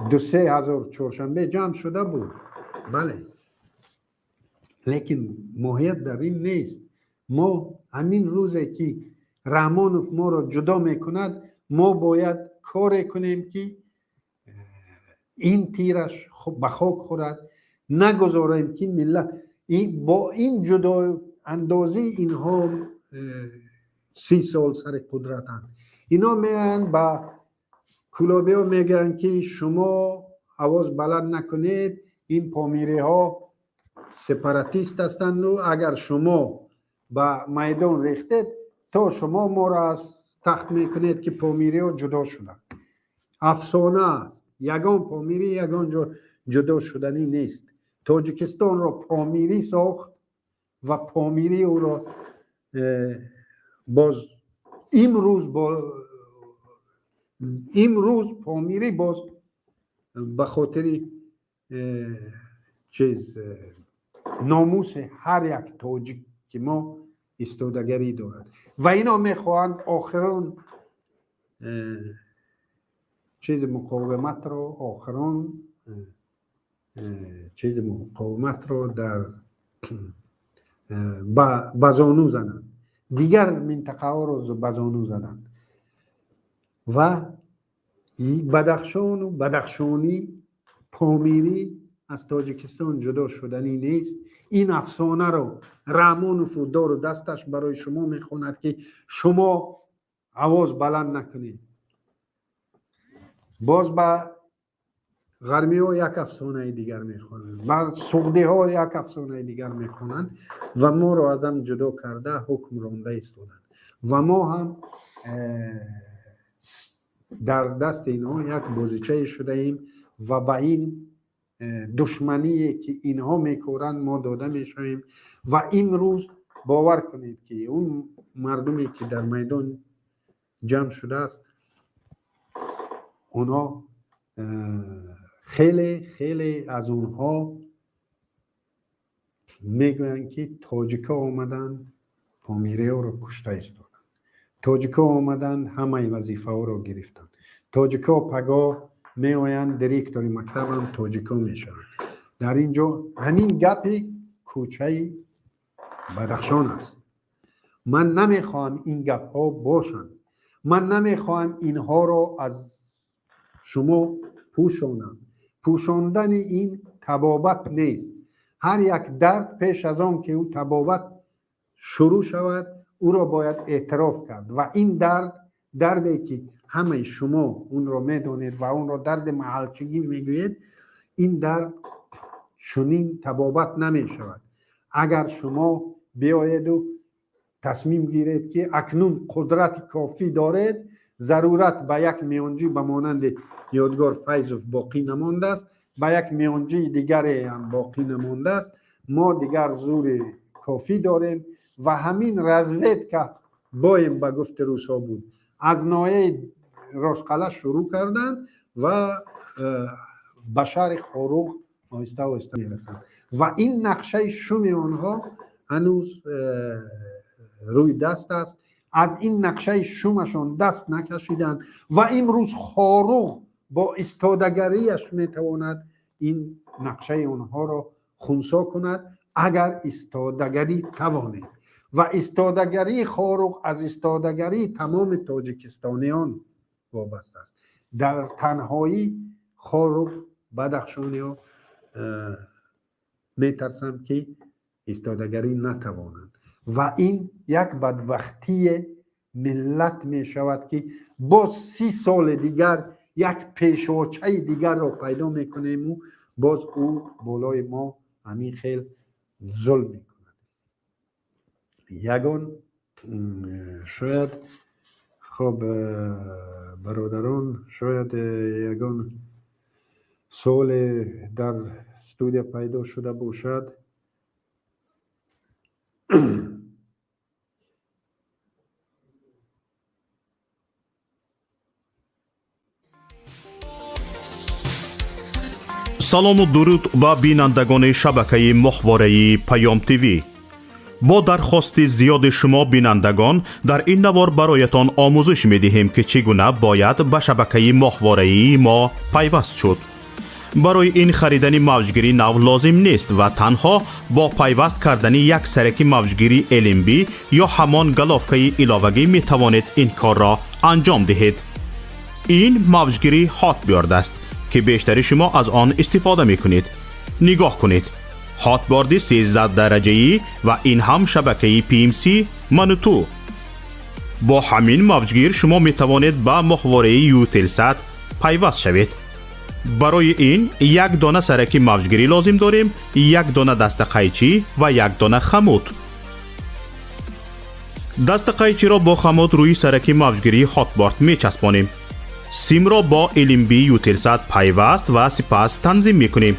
2-3 هزار چهارشنبه جمع شده بود. بله، لیکن ماهیت در این نیست. ما همین روزی که رحمانوف ما را جدا میکند، ما باید کار کنیم که این تیرش به خاک خورد، نگذاریم که ملت با این جدا اندازی اینها 30 سال سر قدرتند. اینا میگن با کلابی ها میگن که شما آواز بلند نکنید، این پامیری ها سپاراتیست هستند و اگر شما به میدان ریختید تا شما ما را از تخت میکنید که پامیری ها جدا شدن. افسانه است. یگان پامیری یگان جدا شدنی نیست. تاجیکستان را پامیری ساخت و پامیری او را باز امروز پامیری باز به خاطر ناموس هر یک تاجیک که ما استادگری دارد و اینا میخواهند آخران مقاومت رو در بزانو زنند. دیگر منطقه ها رو بزانو زدند و بدخشان و بدخشانی پامیری از تاجیکستان جدا شدنی نیست. این افسانه رو رحمانوف دار و دستش برای شما میخواند که شما آواز بلند نکنید. باز به غرمی ها یک افسانه دیگر میخوانند، به سغدی ها یک افسانه دیگر میخوانند و ما رو از هم جدا کرده حکم رانده ایستادند و ما هم در دست اینها یک بازیچه شده ایم و با این دشمنی که اینها میکورند ما داده میشویم و امروز باور کنید که اون مردمی که در میدان جمع شده است اونا خیلی از اونها میگویند که تاجیکا آمدن پامیری ها رو کشته ایستادن، تاجیکا آمدن همه وظیفه ها رو گرفتن، تاجیکا پگاه می آیند دیرکتوری مکتب هم تاجیکا می شوند. در اینجا همین گپ کوچه بدخشان است. من نمیخواهم این گپ ها باشند، من نمیخواهم اینها رو از شما پوشانم. پوشاندن این تبابت نیست. هر یک درد پیش از آن که او تبابت شروع شود او را باید اعتراف کرد و این دردی که همه شما اون را میدونید و اون را درد محلچگی میگوید، این درد چنین تبابت نمی شود. اگر شما بیایید و تصمیم گیرید که اکنون قدرت کافی دارید، ضرورت به یک میانجی به مانند یادگار فیضوف باقی نمانده است، به یک میانجی دیگری هم باقی نمانده است. ما دیگر زور کافی داریم و همین رزوید که بایم به گفت روسا بود از نایه راشقله شروع کردند و به شهر خاروغ آهسته آهسته میرسند و این نقشه شوم آنها هنوز روی دست است. از این نقشه شومشان دست نکشیدند و امروز خاروغ با استادگریش میتواند این نقشه آنها را خنثی کند اگر استادگری توانید. و استادگری خاروغ از استادگری تمام تاجیکستانیان وابسته است. در تنهایی خاروغ بدخشانی ها میترسم که استادگری نتوانند و این یک بدبختی ملت می شود که باز 30 سال دیگر یک پیشواچه دیگر را پیدا میکنیم و باز او بالای ما همین خیل ظلم میکند. یگان شاید خب برادران شاید یگان سوال در استودیو پیدا شده باشد. салому дуруд ба бинандагони шабакаи моҳвораи паём тв. با درخواست زیاد شما بینندگان در این نوار برایتان آموزش می دهیم که چگونه باید به شبکه ماهواره‌ای ما پیوست شد. برای این خریدن موجگیری نو لازم نیست و تنها با پیوست کردن یک سرک موجگیری LMB یا همان گلافکه علاوگی می توانید این کار را انجام دهید. این موجگیری هاتبیارد است که بیشتر شما از آن استفاده می کنید. نگاه کنید. هاتبیارد 13 درجه‌ای و این هم شبکه PMC منوتو. با همین موجگیر شما می توانید به ماهواره یوتلسات پیوست شوید. برای این یک دانه سرک موجگیری لازم داریم، یک دانه دست قیچی و یک دانه خمود. دست قیچی را با خمود روی سرک موجگیری هاتبیارد می چسبانیم. سیم را با LMB یوتلسات پیوست و سپس تنظیم می کنیم.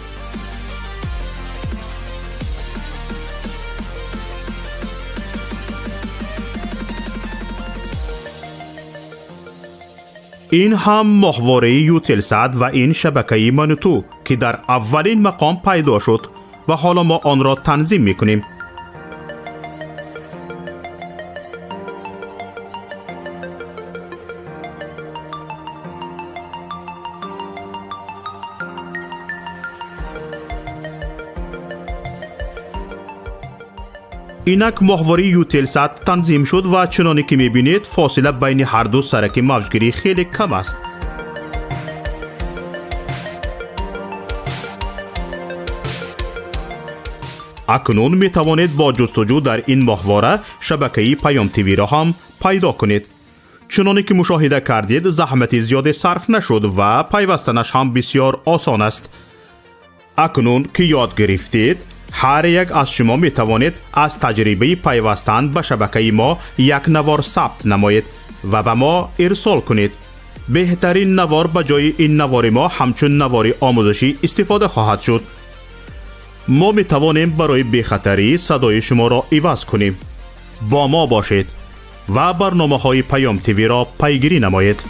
این هم ماهواره یوتلسات و این شبکه منوتو که در اولین مقام پیدا شد و حالا ما آن را تنظیم می کنیم. اینک ماهواره یوتلسات تنظیم شد و چنانی که میبینید فاصله بین هر دو سرک موجگیری خیلی کم است. اکنون می توانید با جستجو در این ماهواره شبکه پیام تیوی را هم پیدا کنید. چنانی که مشاهده کردید زحمت زیاد صرف نشد و پیوستنش هم بسیار آسان است. اکنون که یاد گرفتید هر یک از شما می توانید از تجربه پیوستن به شبکه ما یک نوار ثبت نمایید و به ما ارسال کنید. بهترین نوار به جای این نوار ما همچون نوار آموزشی استفاده خواهد شد. ما می توانیم برای بی‌خطری صدای شما را عوض کنیم. با ما باشید و برنامه های پیام تیوی را پیگیری نمایید.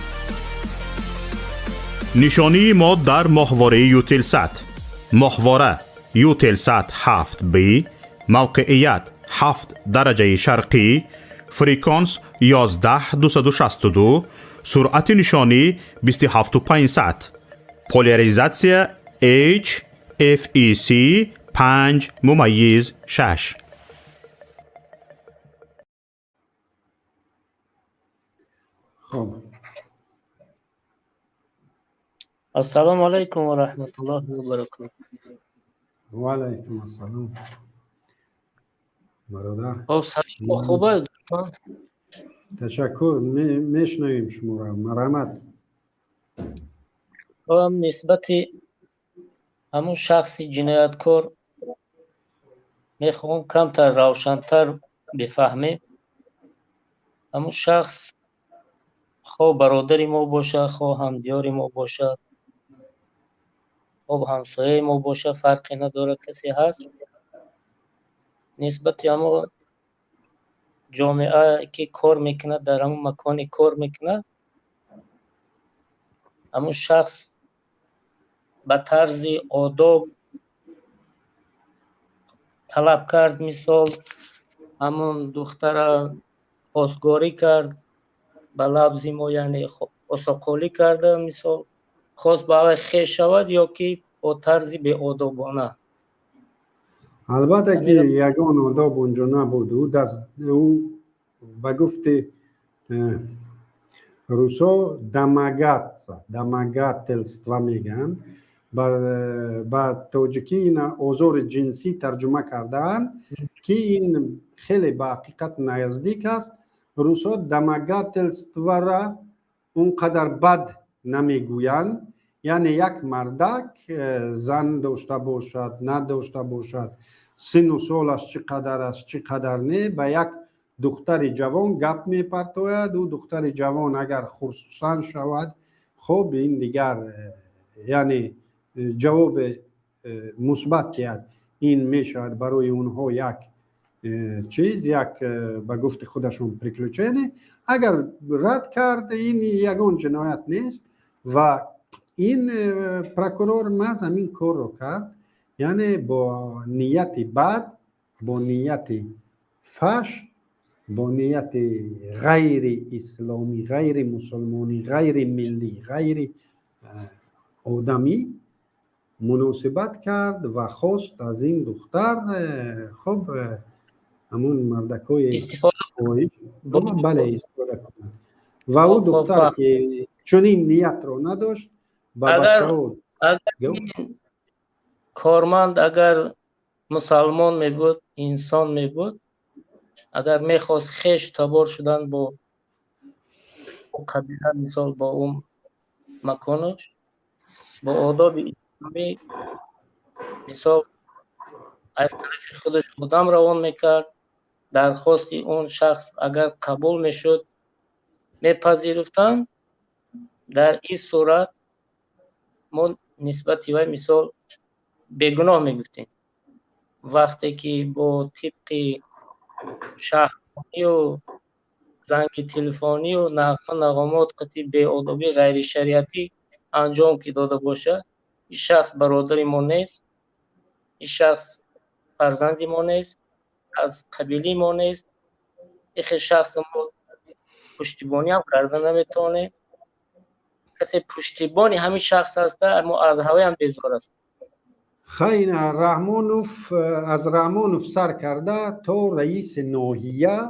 نشانی ما در ماهواره یوتلسات. ماهواره یوتلسات 7B، موقعیت 7 درجه شرقی، فریکانس 11262، سرعت نشانی 27500، پولاریزاسیا HFEC 5.6. خب السلام علیکم و رحمت الله و برکاته. و علیکم السلام برادر. خب سلام خوبه دوستان. تشکر. میشنویم شما را. مرحمت. هم نسبت همون شخصی جنایتکار میخوام کمتر روشنتر بفهمیم. همون شخص خواه برادری ما باشه، خواه همدیاری ما باشه، خواه همسایه ما باشه، فرقی نداره کسی هست. نسبت همون جامعه که کار میکنه، در همون مکانی کار میکنه، همون شخص به طرز آداب طلب کرد، مثال همون دختر خواستگاری کرد، به لفظ ما یعنی اساقالی کرده، مثال خواست به اوی خیش شود یا که با طرز بی آدابانه. البته که یگان آداب اونجا نبود. او به گفت روسا دماگاتلstva میگن. با توجیکی این آزار جنسی ترجمه کردن که این خیلی به حقیقت نزدیک است. روسا دماگاتلstva را اونقدر بد نمیگویند، یعنی یک مردک زن داشته باشد نداشته باشد، سن و سالش چقدر است چقدر نه، به یک دختر جوان گپ میپرتاید و دختر جوان اگر خرسند شود خب این دیگر یعنی جواب مثبت دهد. این میشود برای اونها یک چیز، یک به گفت خودشون پریکلوچینه. اگر رد کرد این یگان جنایت نیست و این پروکورور محض همین کار رو کرد، یعنی با نیت بد، با نیت فحش با نیت غیر اسلامی، غیر مسلمانی، غیر ملی، غیر آدمی مناسبت کرد و خواست از این دختر خب همون مردکای استفاده بله استفاده کنند و او دختر که چنین نیت رو نداشت با بچه ها کارمند اگر مسلمان می بود، انسان می بود، اگر میخواست خیش تبار شدن با قبیله، مثال با اون مکانش با آداب اسلامی، مثال از طرف خودش آدم روان میکرد، درخواست اون شخص اگر قبول میشد میپذیرفتند، در این صورت ما نسبت وی مثال بگناه میگفتیم. وقتی که با طبق شهرخوانی و زنگ تلفنی و نغمات قطعی بی‌آدابی غیر شریعتی انجام که داده باشه، این شخص برادر ما نیست، این شخص فرزند ما نیست، از قبیله ما نیست، این شخص ما پشتیبانی هم کردن نمیتونه. کسی پشتیبانی همین شخص هست، اما از هوای هم بیزار است. خیلی رحمانوف از رحمانوف سر کرده تا رئیس ناحیه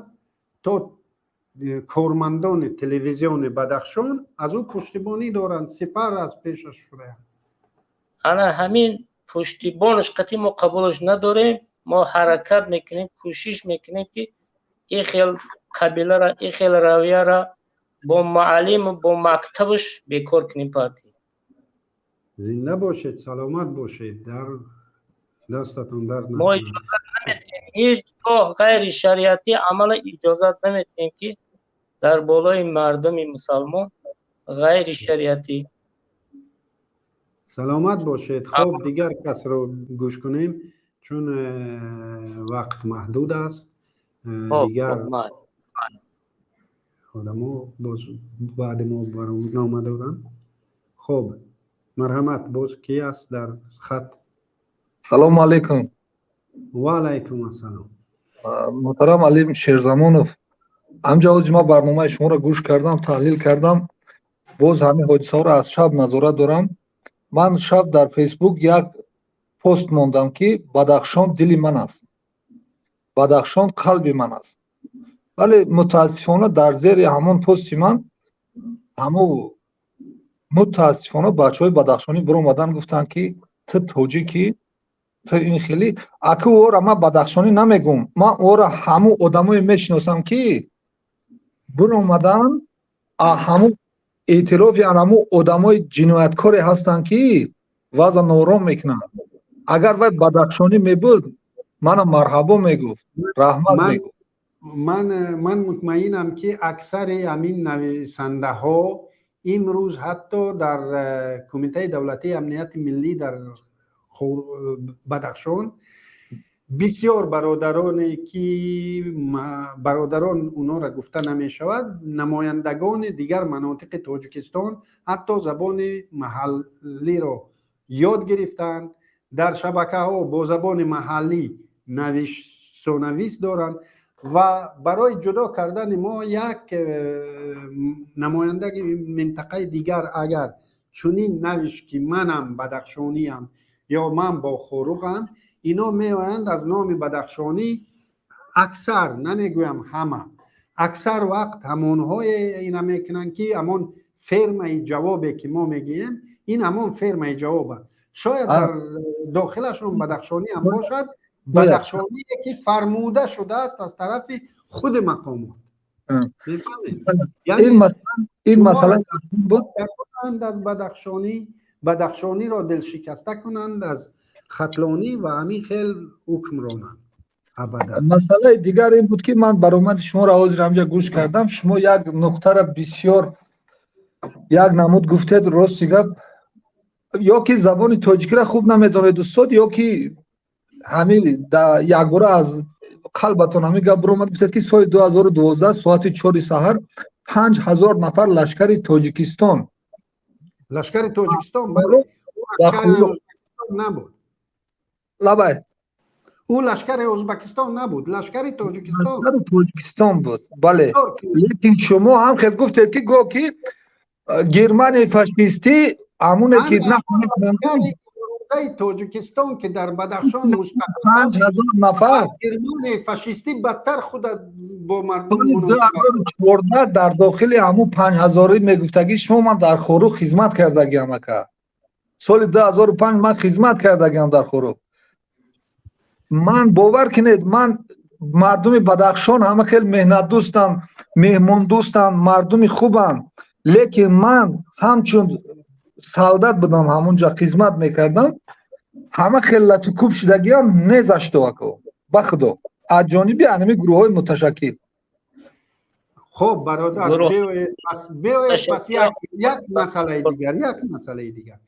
تا کارمندان تلویزیون بدخشان از او پشتیبانی دارند، سپر از پیشش شده. انا همین پشتیبانش قطعی ما قبولش نداریم. ما حرکت میکنیم، کوشش میکنیم که این خیل قبیله را، این خیل رویه را با معلم و با مکتبش بیکار کنیم. پارتی زنده باشید، سلامت باشید، در دستتون درد ما نکنه. اجازت نمیتیم هیچ گاه غیر شریعتی عمل اجازت نمیتیم که در بالای مردم مسلمان غیر شریعتی. سلامت باشید. خب دیگر کس رو گوش کنیم چون وقت محدود است. دیگر آدمو باز بعد ما برنامه دارن. خب مرحمت، باز کی است در خط؟ سلام علیکم. و علیکم السلام. محترم علیم شیرزمانوف، همجا ما برنامه شما را گوش کردم، تحلیل کردم، باز همه حادثه ها را از شب نظارت دارم. من شب در فیسبوک یک پست موندم که بدخشان دل من است، بدخشان قلب من است. ولی متاسفانه در زیر همون پست من همو متاسفانه بچه های بدخشانی برو اومدن گفتن که تو توجیکی، تو این خیلی اکو او را من بدخشانی نمیگم، من او را همو آدمای میشناسم که برو اومدن همو اعتراف همو آدمای جنایتکاری هستن که وضع نورم میکنن. اگر وای بدخشانی میبود من مرحبا میگفت، رحمت میگفت. من مطمئنم که اکثر همین نویسنده ها امروز حتی در کمیته دولتی امنیت ملی در بدخشان بسیار برادرانی که برادران اونا را گفته نمی شود، نمایندگان دیگر مناطق تاجیکستان حتی زبان محلی را یاد گرفتند، در شبکه ها با زبان محلی نویس دارند و برای جدا کردن ما یک نماینده منطقه دیگر اگر چنین نوشت که منم بدخشانی ام یا من با خوروغم، اینا میآیند از نام بدخشانی اکثر، نمیگویم همه، اکثر وقت همونهای اینا میکنن که همون فرمای جوابی که ما میگیم این همون فرمای جوابه. شاید در داخلشون بدخشانی هم باشد، بدخشانی که فرموده شده است از طرف خود مقامات. یعنی این مسئله بود از بدخشانی را دل شکسته کنند از خطلانی و همین خیل حکمرانند. مسئله دیگر این بود که من برآمد شما را حاضر همجا گوش کردم، شما یک نقطه را بسیار یک نمود گفتید، راست گپ، یا که زبان تاجیکی را خوب نمیدانید استاد، یا که همین در یک باره از قلبتون همین گپ برآمد گفتید که سال 2012 ساعت 4 سحر 5000 نفر لشکر تاجیکستان بله نبود. لبای او لشکر ازبکستان نبود، لشکر تاجیکستان. لشکر تاجیکستان بود، بله. چطور که لیکن شما هم خیلی گفتید که گو که گرمانی فاشیستی همونه که همین نکنند روزای تاجیکستان که در بدخشان مستقر 5000 نفر از گرمان فاشیستی بدتر خود با مردم سال مناسبت 2014 در داخل همون 5000 میگفتگی شما من در خورو خدمت کردگیم اکا. سال 2005 من خدمت کردگیم در خورو. من باور کنید من مردم بدخشان همه خیلی مهنت دوستم، مهمان دوستم، مردم خوبم، لیکن من همچون سالدت بودم همونجا خدمت میکردم همه خیلی لطوکوب شدگی هم نزشت وکو بخدا از جانبی انمی گروه های متشکل. خب برادر گروه. بیایید پس یک مسئله دیگر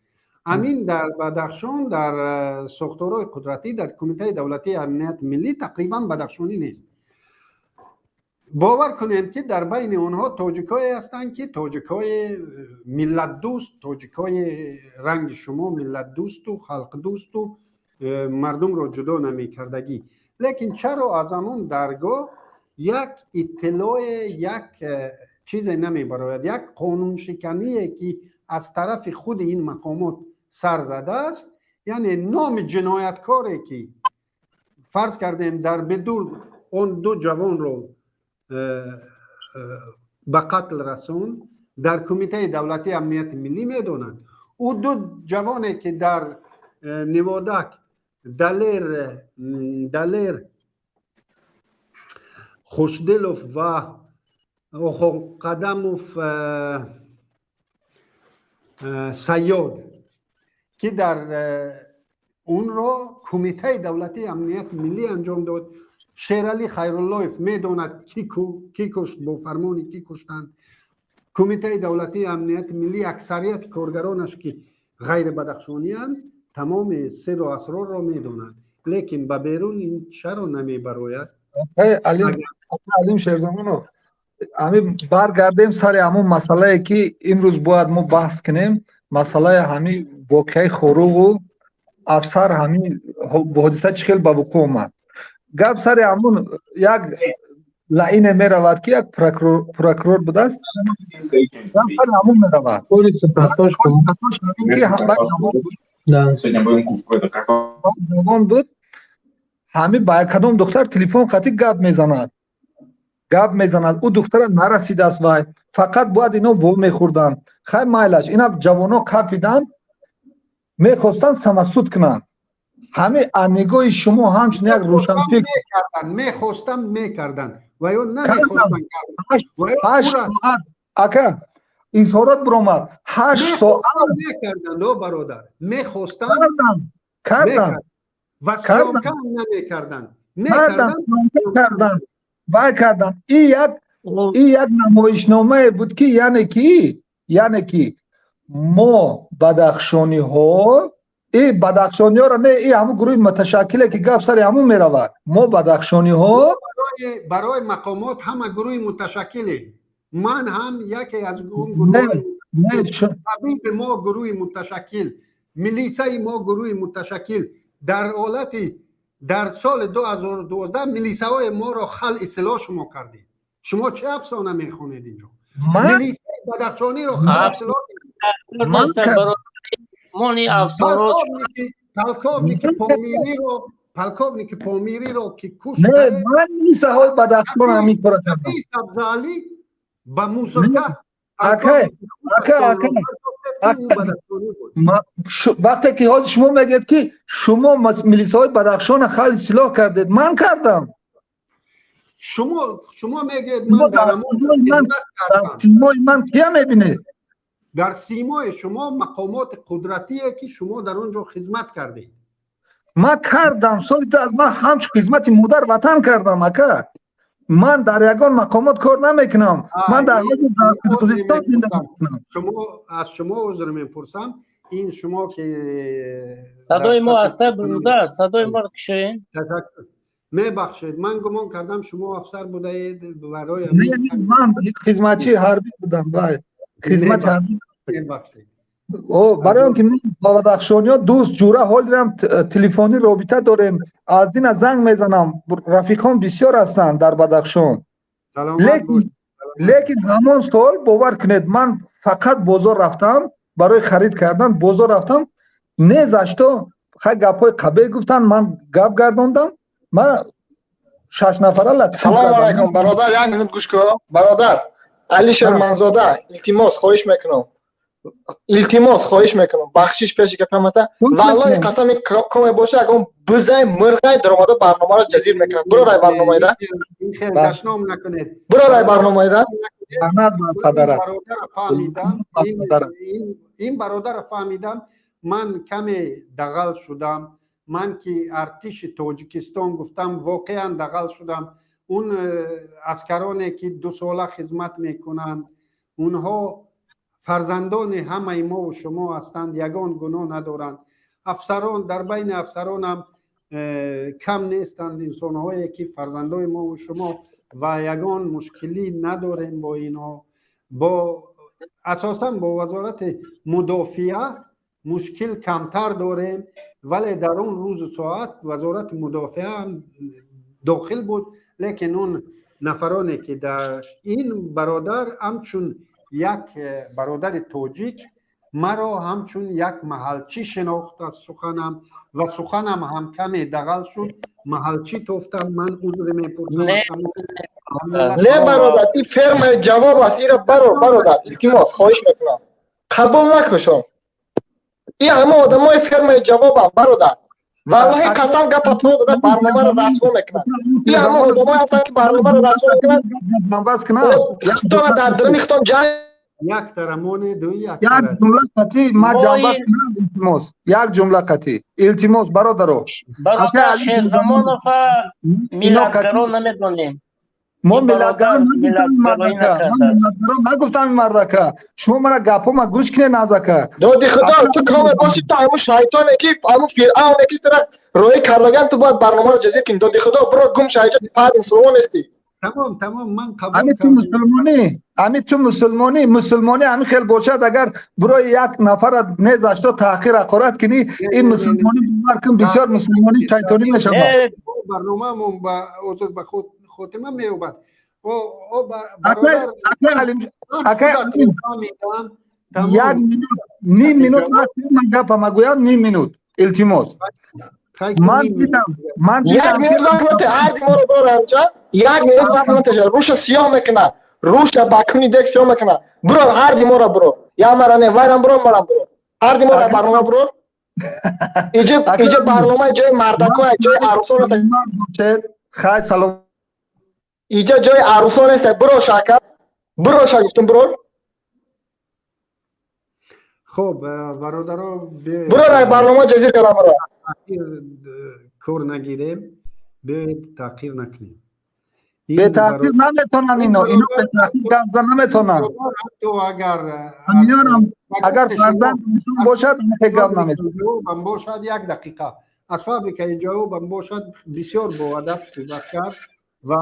امین در بدخشان در ساختارهای قدرتی در کمیته دولتی امنیت ملی تقریبا بدخشانی نیست. باور کنید که در بین اونها تاجیکایی هستند که تاجیکای ملت دوست، تاجیکای رنگ شما ملت دوست و خلق دوست و مردم رو جدا نمی کردگی. لیکن چرا از همون درگاه یک اطلاع یک چیز نمی براید، یک قانون شکنی که از طرف خود این مقامات سر زده است، یعنی نام جنایتکاری که فرض کردیم در بدور اون دو جوان رو به قتل رسون در کمیته دولتی امنیت ملی میدونند. او دو جوانی که در نوادک دلیر خوشدلوف و قدموف سیاد که در اون را کمیته دولتی امنیت ملی انجام داد. شیرالی خیراللهیف میدوند کی کشت، با فرمانی کی کشتند. کمیته دولتی امنیت ملی اکثریت کارگرانش که غیر بدخشانی هستند تمام سر و اسرار را میدونند، لیکن به بیرون این چرا نمی براید؟ علیم شیرزمانو همین برگردیم سر همون مسئله که امروز باید ما بحث کنیم، مسئله همین واقعه خروغ و اثر همین حادثه چخیل به وقوع اومد. گپ سر همون یک لعین می رود که یک پروکرور بوده است، گپ سر همون می رود جوان بود، همین با یک کدام دختر تلفن خطی گپ میزند، او دختر نرسیده است و فقط باید اینا بو میخوردن. خیلی مایلش اینا جوانا کپیدن میخواستن سمسود کنن. همه انگاه شما همچنین یک روشنفکر میخواستن میکردن و یا نمیخواستن کردن. اکا اظهارات برآمد 8 ساعت میکردن دو برادر، میخواستن کردن و سیام کم نمیکردن کردن. این یک نمایشنامه بود که یعنی که ما بدخشانی ها این بدخشانی ها را نه، این همون گروه متشکله که گپ سر همون می رود. ما بدخشانی ها برای مقامات همه گروه متشکله، من هم یکی از اون گروه طبیب ما گروه متشکل، ملیسای ما گروه متشکل در حالتی در سال 2012 ملیسه های ما را خل اصلاح شما کردید. شما چه افسانه میخونید اینجا؟ ملیسه بدخشانی را خل اصلاح کردید. مانی افسانات پلکوونیک پامیری رو که کشت نه من ملیسه های بدخشان هم میکنم سبزالی با موسیقی وقتی که حاضر شما میگید که شما ملیسه های بدخشان خل اصلاح کردید، من کردم. شما میگید من در سیمای من کیا میبینید؟ در سیمای شما مقامات قدرتیه که شما در اونجا خدمت کردید. من کردم سالی از من همچه خدمت مادر وطن کردم اکا. من در یگان مقامات کار نمیکنم، من در خوزستان زندگی میکنم. از شما عذر میپرسم، این شما که صدای ما هسته برادر، صدای ما رو کشین. میبخشید من گمان کردم شما افسر بودید برای نه من خدمتچی حربی بودم. باید خدمت حربی. میبخشید او برای اینکه با بدخشانیا دوست جوره حال دارم تلفنی رابطه داریم از این زنگ میزنم رفیقان بسیار هستند در بدخشان سلامت باش. لیکن همون سال باور کنید من فقط بازار رفتم برای خرید کردن بازار رفتم نزاشتو خیلی گپای قبیل گفتن من گپ گردوندم من 6 نفره لطفا سلام علیکم برادر یک منوت گوش کن برادر علی شرمنزاده التماس خواهش میکنم بخشش پیش گفتم والله قسم کام باشه اگه بزای مرغای در اومده برنامه را جزیر میکنم برو رای برنامه را این خیلی دشنام نکنید. برو رای برنامه را احمد پدر این برادر فهمیدم من کمی دغل شدم من که ارتش تاجیکستان گفتم واقعا دغل شدم اون عسکرانی که 2 ساله خدمت میکنند اونها فرزندان همه ما و شما هستند یگان گناه ندارند افسران در بین افسران هم کم نیستند انسان‌هایی که فرزندان ما و شما و یگان مشکلی نداریم با اینا با اساسا با وزارت مدافعه مشکل کمتر داریم ولی در اون روز ساعت وزارت مدافعه هم داخل بود لیکن اون نفرانی که در این برادر همچون یک برادر تاجیک مرا همچون یک محلچی شناخت از سخنم و سخنم هم کمی دغل شد محلچی توفتم من عذر میپرسم نه برادر این فرم جواب است ایرا برادر التماس خواهش میکنم قبول نکشم این همه آدمای فرم جواب هم برادر والله قسم گپ تو داده برنامه را رسوا میکنن این همه آدمای هستن که برنامه را رسوا میکنن بس کنم خودتون در دل میختم جنگ یک ترمون دو یک یک جمله قطعی ما جواب کنم التماس یک جمله قطعی التماس برادر برادر شیرزمانوف میلادگران نمیدونیم ما میلادگران نگفتم این مردکه شما مرا گپا ما گوش کنه نازکه دادی خدا تو کامل باشی تو همون شیطانه که همون فرعونه که ترا روی کردگان تو باید برنامه رو جزیر کنی دادی خدا برو گم شایجا پاد مسلمان هستی تمام من قبول همین تو مسلمانی همین خیلی باشد اگر برای یک نفر نزاشت و تحقیر حقارت کنی این مسلمانی مارکم بسیار مسلمانی شیطانی میشه برنامه من با عذر به خاتمه میوبد یک نیم مینوت من گپ ما گویم نیم مینوت التماس من دیدم یک مینوت وقت هر ما رو برو همچه یک مینوت وقت روش سیاه میکنه روش باکنی دک سیاه میکنه برو هر دی ما رو برو یا مرانه وایرم برو هر دی ما رو برنامه برو ایجا برنامه جای مردکای جای عروسان است خیلی سلام ایجا جای عروسان است برو گفتم برو خب برادرها برو رای برنامه جزیر کنم برو کور نگیریم به تحقیر نکنیم به تحقیر نمیتونن اینو به تحقیر گرزن نمیتونن اگر فرزند باشد گم نمیتونن جوابم باشد 1 دقیقه اصحابی که جوابم باشد بسیار با ادب صحبت کرد و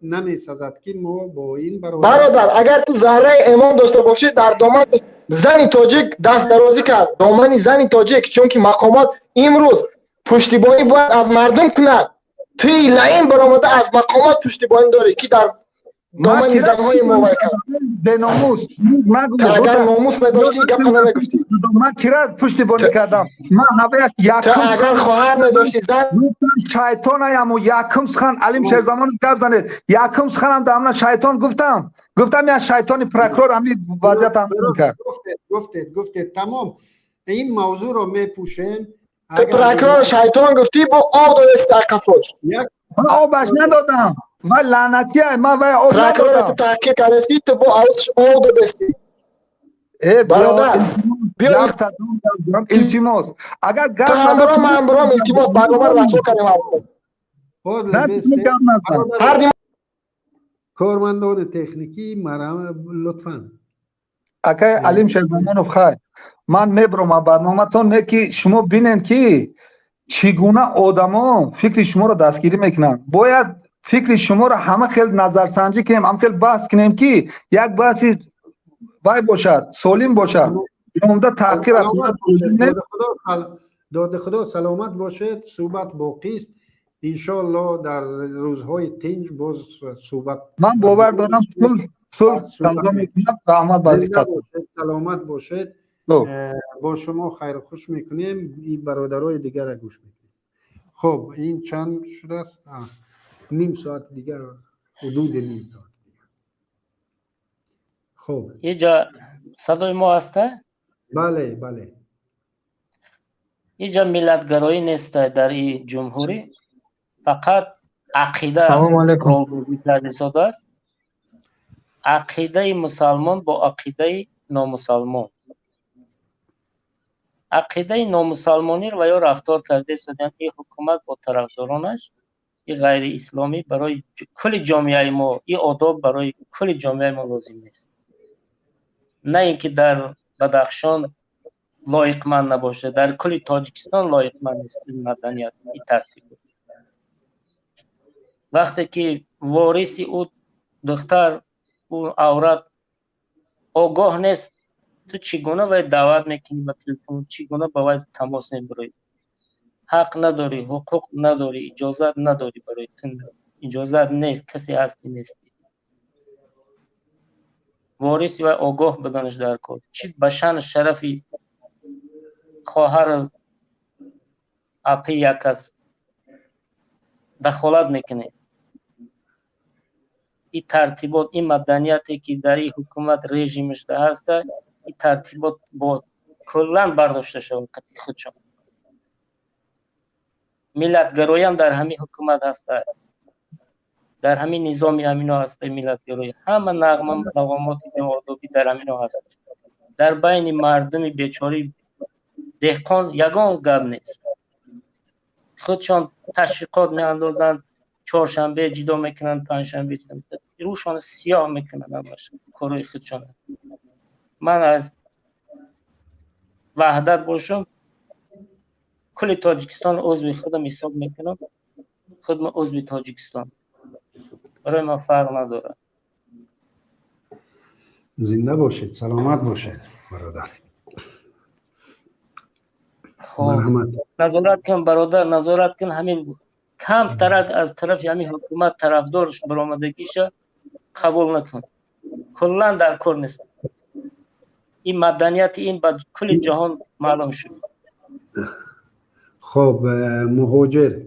نمی‌سازد که ما با این برادر اگر تو زهره ایمان داشته باشی در دامن زن تاجیک دست درازی کرد دامن زن تاجیک چون که مقامات امروز پشتیبانی باید از مردم کند توی لعین برآمده از مقامات پشتیبانی داره که در دامن زنهای ما کرد به ناموس اگر ناموس می‌داشتی گپ نمیگفتی من کرد پشتیبانی کردم من هوا اگر خواهر می‌داشتی زن شیطانم و یکم سخن علیم شیرزمان گپ زنید یکم سخنم دامن شیطان گفتم یا شیطانی پروکرور همین وضعیت هم کرد گفتید تمام این موضوع رو میپوشیم تو پروکرور شیطان گفتی با آب دادستی اقفاش من آبش ندادم من لعنتی من و آب پروکرور تو تحقیق کردستی تو با آب دادستی برادر بیا التماس اگر گپ ندارم من برام التماس برنامه رو رسوا کنیم هر دی کارمندان تکنیکی مرام لطفاً اکای علیم شیرزمانوف خیر من میبرم برنامه تون نه که شما بینین که چگونه آدما فکر شما رو دستگیری میکنن باید فکر شما رو همه خیلی نظرسنجی کنیم هم خیلی بحث کنیم که یک بحثی وای باشد سالم باشد عمده تحقیر سلامت حکومت باشید. لازم نیست. داد خدا سلامت باشید. صحبت باقی است. انشالله در روزهای تنج باز صحبت. من باور دارم صلح تمام میکند و عمل به زنده حقیقت. باشید، سلامت باشید. با شما خیر و خوش میکنیم. این برادرای دیگر را گوش میکنیم. خب این چند شده است؟ نیم ساعت دیگر، حدود نیم ساعت. خب اینجا صدای ما هسته؟ بله بله. اینجا ملتگرایی نیست در این جمهوری، فقط عقیده سلام علیکم. رول‌بازی کرده شده است. عقیده مسلمان با عقیده نامسلمان، عقیده نامسلمانی رو و یا رفتار کرده شدن این حکومت با طرفدارانش. این غیر اسلامی برای کل جامعه ما، این آداب برای کل جامعه ما لازم نیست. نه اینکه در بدخشان لایقمند نباشه، در کل تاجیکستان لایقمند نیست این مدنیت، این ترتیب. وقتی که وارث او دختر او عورت آگاه نیست، تو چگونه باید دعوت میکنی به تلفن، چگونه باید تماس میبری؟ حق نداری، حقوق نداری، اجازت نداری برای تن، اجازت نیست، کسی هستی نیستی. وارث و آگاه بدانش در کار. چی بشن شرفی خواهر اپی یک کس دخالت میکنه. این ترتیبات، این مدنیتی که در این حکومت رژیمش ده هست، این ترتیبات با کلن برداشته شود. قطعی خودشان ملتگرایی هم در همین حکومت هست، در همین نظام همینا هست. ملتگرایی همه نغمات آدابی در همینا هست. در بین مردم بیچاره دهقان یگان گپ نیست. خودشان تشویقات می اندازند، چهارشنبه جدا میکنن، پنجشنبه جدا میکنن، روشان سیاه میکنن همش کارای خودشان. من از وحدت باشم کل تاجیکستان عضو خودم حساب میکنم، خودم عضو تاجیکستان، برای من فرق نداره. زنده باشید، سلامت باشید برادر. مرحمت. نظارت کن برادر، نظارت کن. همین کم ترک از طرف همین حکومت طرفدارش برآمدگیش قبول نکن. کلا در کار نیست. این مدنیت این با کل جهان معلوم شد. خب مهاجر.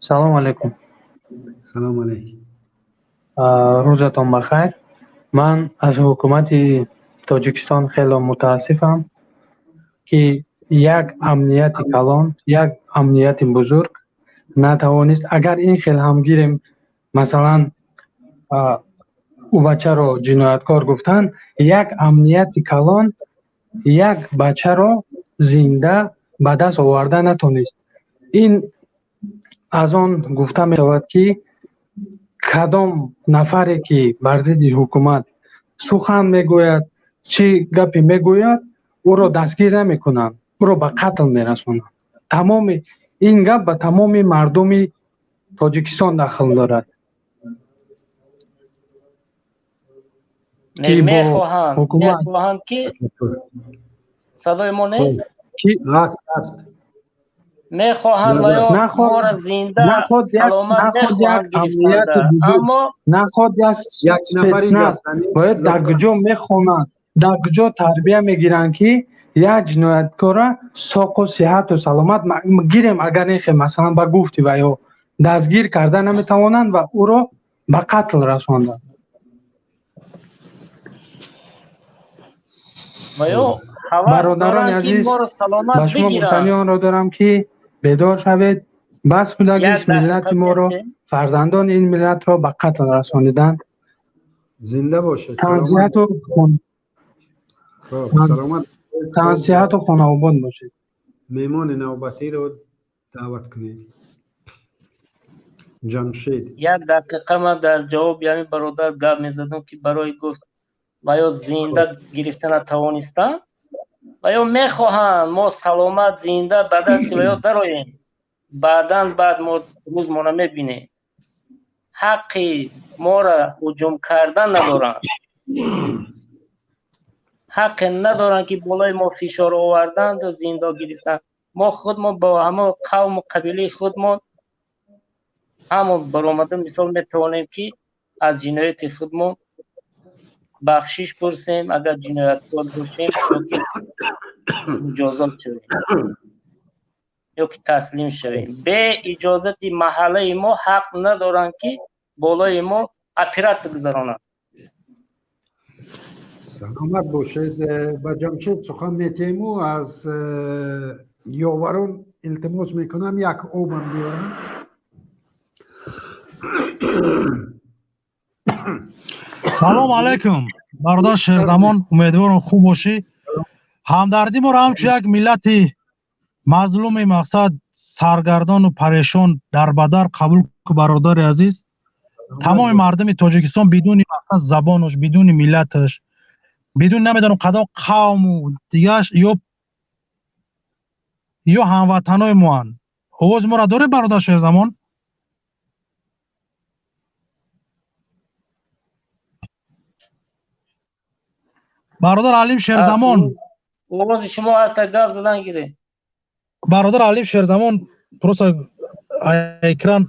سلام علیکم. سلام علیکم. روزتان بخیر. من از حکومت تاجیکستان خیلی متاسفم که یک امنیت کلان، یک امنیت بزرگ نتوانست. اگر این خیلی هم گیریم، مثلا او بچه رو جنایتکار گفتن، یک امنیت کلان یک بچه رو زنده به دست آورده نتونست. این از آن گفته می شود که کدام نفری که بر ضد حکومت سخن میگوید، چی گپی میگوید، او را دستگیر نمی کنند، او را به قتل می رسانند. تمام این گپ به تمام مردم تاجیکستان داخل دارد. میخواهند که صدای ما نیست، میخواهند و یا ما را زنده سلامت میخواهند گرفتند، اما نخواد یک سپیتناز باید در کجا میخوانند، در کجا تربیه میگیرند که یک جنایتکار را ساق و صحت و سلامت گیریم. اگر نیخه مثلا به گفتی و یا دستگیر کرده نمیتوانند و او را به قتل رساندند. برادران عزیز، به شما گفتنی آن را دارم که بیدار شوید. بس بودگیست ملت ما را، فرزندان این ملت را به قتل رسانیدن. زنده باشید. تنصیحت و خانه آباد باشید. میمان نوبتی رو دعوت کنید. جمشید. یک دقیقه من در جواب یعنی برادر گپ میزدم که برای گفت و یا زنده گرفتن توانستن و یا میخواهند ما سلامت زنده به دست و یا درآییم، بعد ما روز ما نمیبینیم. حق ما را هجوم کردن ندارند، حق ندارن که بالای ما فشار آوردند و زندان گرفتن. ما خود ما با همه قوم و قبیله خود ما همون برآمده مثال میتوانیم که از جنایت خود ما بخشش پرسیم اگر جنایتکار باشیم یا که مجازات شویم یا که تسلیم شویم. به اجازت محله ما حق ندارن که بالای ما اپراتسیا گذرانند. سلامت باشید. با جمشید سخن میتیمو از یاوران التماس میکنم یک آبم بیارم. سلام علیکم برادر شیرزمان، امیدوارم خوب باشی. همدردی ما را همچون یک ملت مظلوم مقصد سرگردان و پریشان در بدر قبول که برادر عزیز. تمام مردم تاجیکستان بدون مقصد زبانش، بدون ملتش، بدون نمیدونم کدام قوم و دیگهش یا هموطنای ما هن. آواز ما را داره برادر شیرزمان؟ برادر علیم شیرزمان، آواز شما هست گپ زدن گیره. برادر علیم شیرزمان پروسا اکران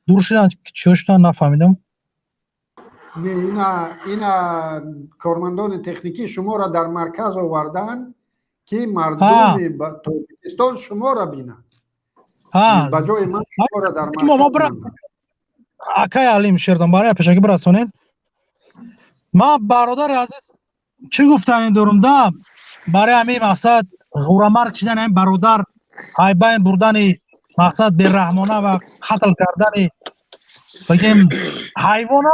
دور شدن چی شدن نفهمیدم. اینا کارمندان تکنیکی شما را در مرکز آوردن که مردم تاجیکستان شما را بینن. بجای من شما را در مرکز اکای علیم شیرزمان برای پیشکی برسونین. ما برادر عزیز چی گفتن دارم ده برای همین مقصد غورمرگ شدن این برادر بین بردن مقصد بیرحمانه و قتل کردن بگیم حیوانه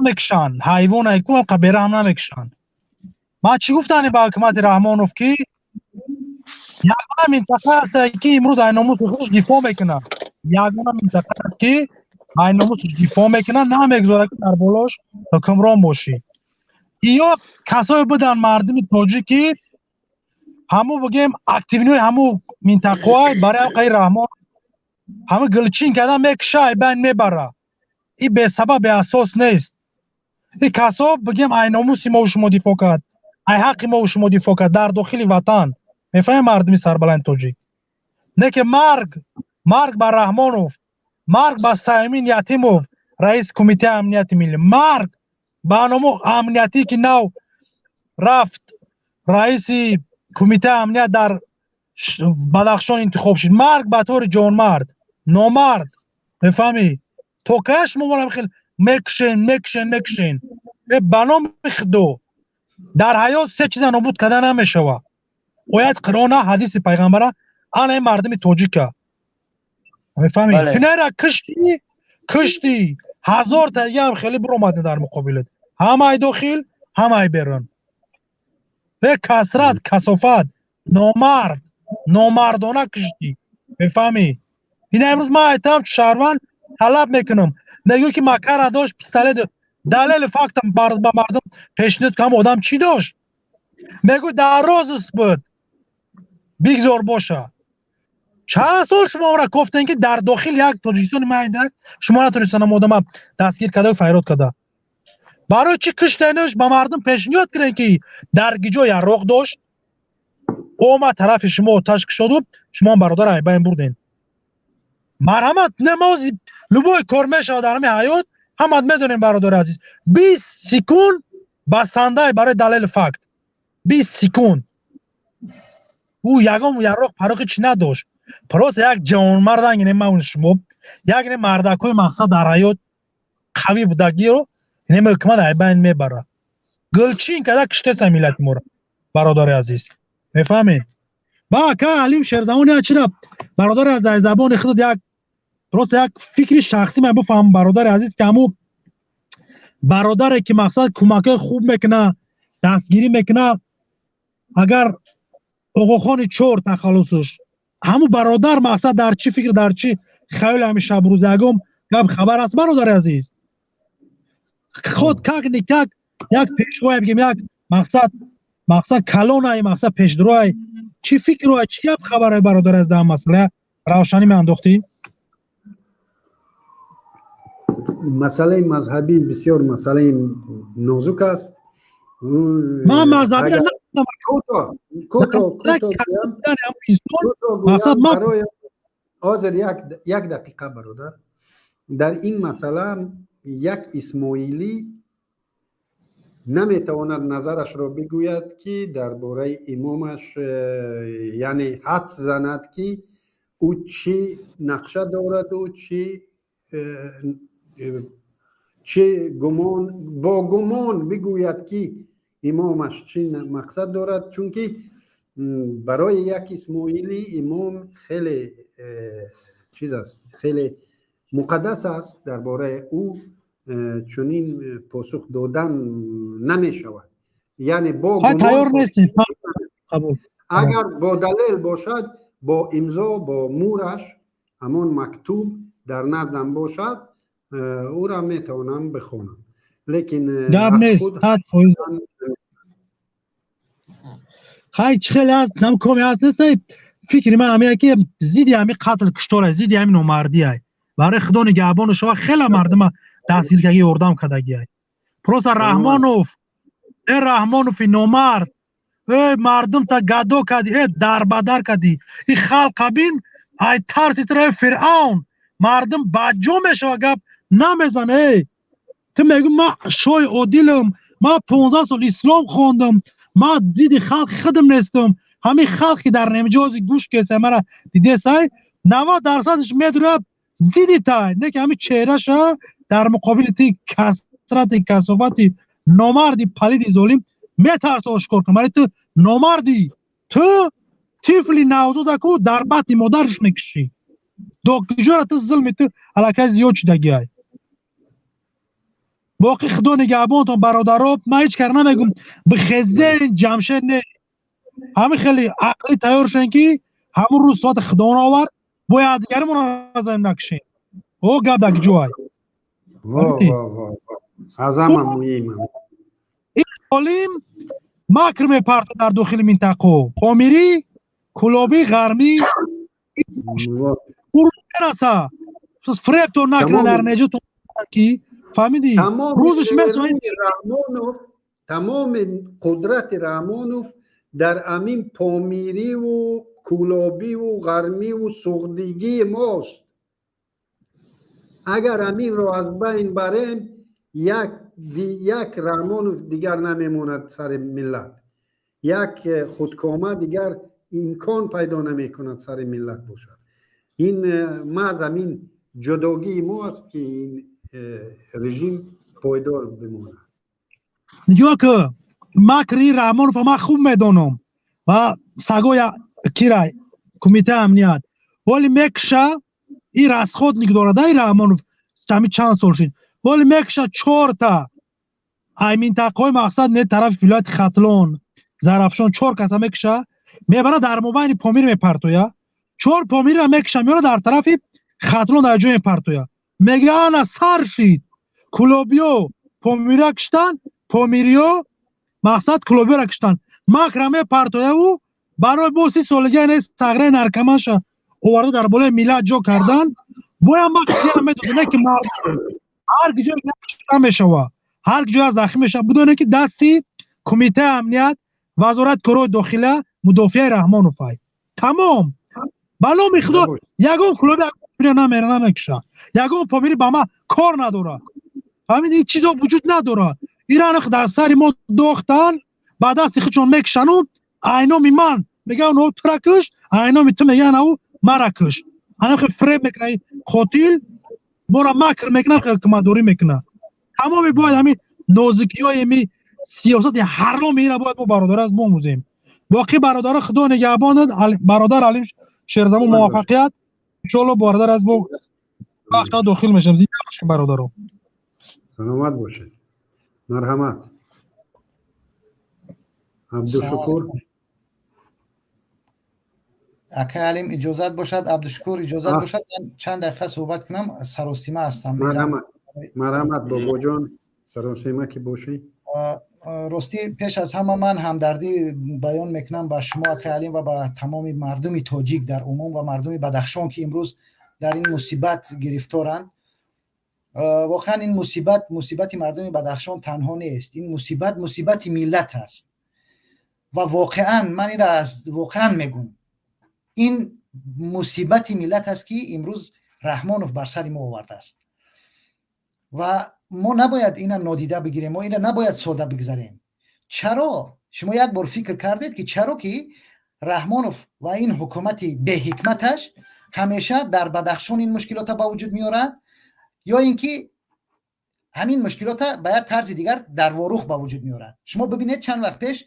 نمیکشن، حیوانه ایکو هم بیرحم نمیکشن. ما چی گفتن با حکومت رحمانوف که یگانه منطقه است که امروز این ناموس خودش دفاع میکنه، یگانه منطقه است که این ناموس دفاع میکنه، نمیگذاره که در بالاش حکمران باشی. یا کسایی بودن مردم تاجیکی همو بگیم اکتیوینوی همو منطقه برای غیر رحمان همه گلچین کردن میکشه بین میبره. این به سبب به اساس نیست. این کسا بگیم ای ناموسی ما و شما دفاع کرد، ای حق ما و شما دفاع کرد در داخل وطن. میفهمیم مردمی سربلند تاجیک نه که مرگ بر رحمانوف، مرگ بر سایمین یتیموف رئیس کمیته امنیت ملی، مرگ برنامه امنیتی که نو رفت رئیس کمیته امنیت در بدخشان انتخاب شد، مرگ به طور جانمرد نامرد. بفهمی تو کش مبارم خیلی مکشن بنام خدو در حیات سه چیز نابود کردن نمیشوه: آیت قرآن، حدیث پیغمبر، آن مردم تاجیکه. میفهمی اینه را کشتی هزار تا دیگه هم خیلی برآمده در مقابلت، همه ای داخل همه ای بیرون. به کسرت کثافت نامردانه کشتی. میفهمی این امروز ما ایتام شهروند طلب میکنم نگو که مکر را داشت پیستوله دلیل فاکتم با مردم پیشنهاد کنم آدم چی داشت میگو در راز بود بگذار باشه. چند سال شما را گفتن که در داخل یک تاجیکستان مایده شما نتونستن آدم دستگیر کرده و فریاد کرده. برای چی کشتنش با مردم پیشنهاد کردن که در گیجا یراق داشت اومد طرف شما آتش کشید و شما برادر بین بردین. مرحمت نمازی لبوی کار میشه در همین حیات همت میدونیم برادر عزیز. 20 سکون بسنده برای دلیل فکت 20 سکون او یگام یراق پراقی چی نداشت. پراس یک جوان مردن اینه من شما یک مردکوی مقصد در حیات قوی بودگی رو اینه حکمت بین میبره گلچین کده کشته سمیلت مورا برادر عزیز. میفهمید با که علیم شیرزمانی چرا برادر از زبان خود یک درست یک فکری شخصی من بفهم برادر عزیز که همو برادره که مقصد کمک خوب میکنه دستگیری میکنه اگر آقاخان چور تخلصش همو برادر مقصد در چی فکر در چی خیال همیشه بروزگم گم خبر است برادر عزیز. خود کک نیکک یک پیشوای بگیم یک مقصد کلانه مقصد پیشدروی چی فکر رو چی گپ خبره برادر از در مسئله روشنی من انداختی؟ مسئله مذهبی بسیار مسئله نازک است. من مذهبی کوتاه مقصد ما برای حاضر یک دقیقه برادر، در این مسئله یک اسماعیلی نمیتواند نظرش را بگوید که درباره امامش یعنی حد زند که او چی نقشه دارد و چی با گمان بگوید که امامش چی مقصد دارد، چون که برای یک اسماعیلی امام خیلی چیز است، خیلی مقدس است، درباره او چنین پاسخ دادن نمی شود. یعنی با گمان تیار نیستیم قبول. اگر با دلیل باشد، با امضا، با مورش همون مکتوب در نزدم باشد، او را میتونم بخونم، لیکن گپ نیست. هیچ خیلی هست نم کمی هست نیست. فکر من همیه که زیدی همی قتل کشتاره، زیدی همی نمردی های برای خدا نگهبان شما خیلی مردم تحصیل که اردام کدگی های پروس رحمانوف نمرد مردم تا گدو کدی در بدر کدی این خلق بین ای ترسی تره فرعون مردم بجو میشه گپ نمیزنه. تو میگو ما شوی عادلم، ما 15 سال اسلام خوندم، ما زیدی خلق خدم نیستم، همین خلقی در نمجازی گوش کسه مرا دیده سای 90% میدره زیدی تای نه که همین چهرش در مقابل تی کسرت کسافتی نامردی پلیدی ظالم میترسه آشکار کنه. ولی تو نامردی، تو طفلی نوزادکو در بطن مادرش میکشی دکتر تو ظلم تو علاقه زیاد شدگی های باقی خدا نگهبانتون برادراب. من هیچ کار نمیگم به خزه جمشه نه، همه خیلی عقلی تیار شدن که همون روز ساعت خدا آورد باید دیگری من نزن نکشین او گپ دک جوای از همه مهمه این حالیم مکر میپرد در داخل منطقه پامیری کلابی غرمی برو برسه فریب تو نکنه در نجات کی فهمیدی روزش میسوید تمام قدرت رحمانوف در امین پامیری و کلابی و غرمی و سغدیگی ماست. اگر امین را از بین بریم یک رحمانوف دیگر نمیموند سر ملت، یک خودکامه دیگر امکان پیدا نمی کند سر ملت باشد. این محض امین جداگی ما است که این رژیم پایدار بماند. میگه که مکری رحمانوف ما خوب میدونم و سگوی کیرای کمیته امنیت ولی میکشه این رسخود نگداره دای رحمانوف چمی چند سال شد ولی میکشه 4 تا ای منطقه مقصد نه طرف ولایت ختلون زرافشان 4 کسا میکشه میبره در مابین پامیر میپرتویا 4 پامیر را میکشه میاره در طرف ختلون در جای میپرتویا میگه انا سر شید کلوبیو پامیرا کشتن پامیریو مقصد کلوبیو را کشتن مکرمه پرتویا او برای بوسی سالگی نیست سغره نرکمش اوورده در بالای میلاد جو کردن باید ما کسی میدونه که هر جای نکشته میشوه هر جای زخمی میشه بدونه که دستی کمیته امنیت وزارت کروی داخله مدافع رحمانوفای تمام بلا میخدا یگون کلوبی نمیکشه یگون پامیری با ما کار نداره همین این چیزا وجود نداره ایران در سر ما دوختن بعد از خودشون میکشن و اینامی من میگن او ترکش اینامی تو میگن او مرکش انا خیلی فریب میکنه قاتل مورا مکر میکنه کمادوری میکنه تمامی باید همین نازکی های می سیاست حرام میره باید با برادر از بموزیم باقی برادر خدا نگهبان برادر علیم شیرزمان موفقیت انشالله برادر از با وقتا داخل میشم زیده باشیم برادر رو سلامت باشید مرحمت عبدالشکور اکه علیم اجازت باشد عبدالشکور اجازت باشد من چند دقیقه صحبت کنم سروسیمه هستم مرحمت بابا جان سروسیمه که باشی راستی پیش از همه من همدردی بیان میکنم با شما اکه علیم و با تمام مردم تاجیک در عموم و مردم بدخشان که امروز در این مصیبت گرفتارند. واقعا این مصیبت مردم بدخشان تنها نیست، این مصیبت ملت است و واقعا من این را از واقعا میگم این مصیبت ملت است که امروز رحمانوف بر سر ما آورده است و ما نباید اینا نادیده بگیریم، ما اینا نباید ساده بگذاریم. چرا؟ شما یک بار فکر کردید که چرا که رحمانوف و این حکومت به حکمتش همیشه در بدخشان این مشکلات به وجود میارند، یا اینکه همین مشکلات باید طرز دیگر در واروخ به وجود میارند؟ شما ببینید چند وقت پیش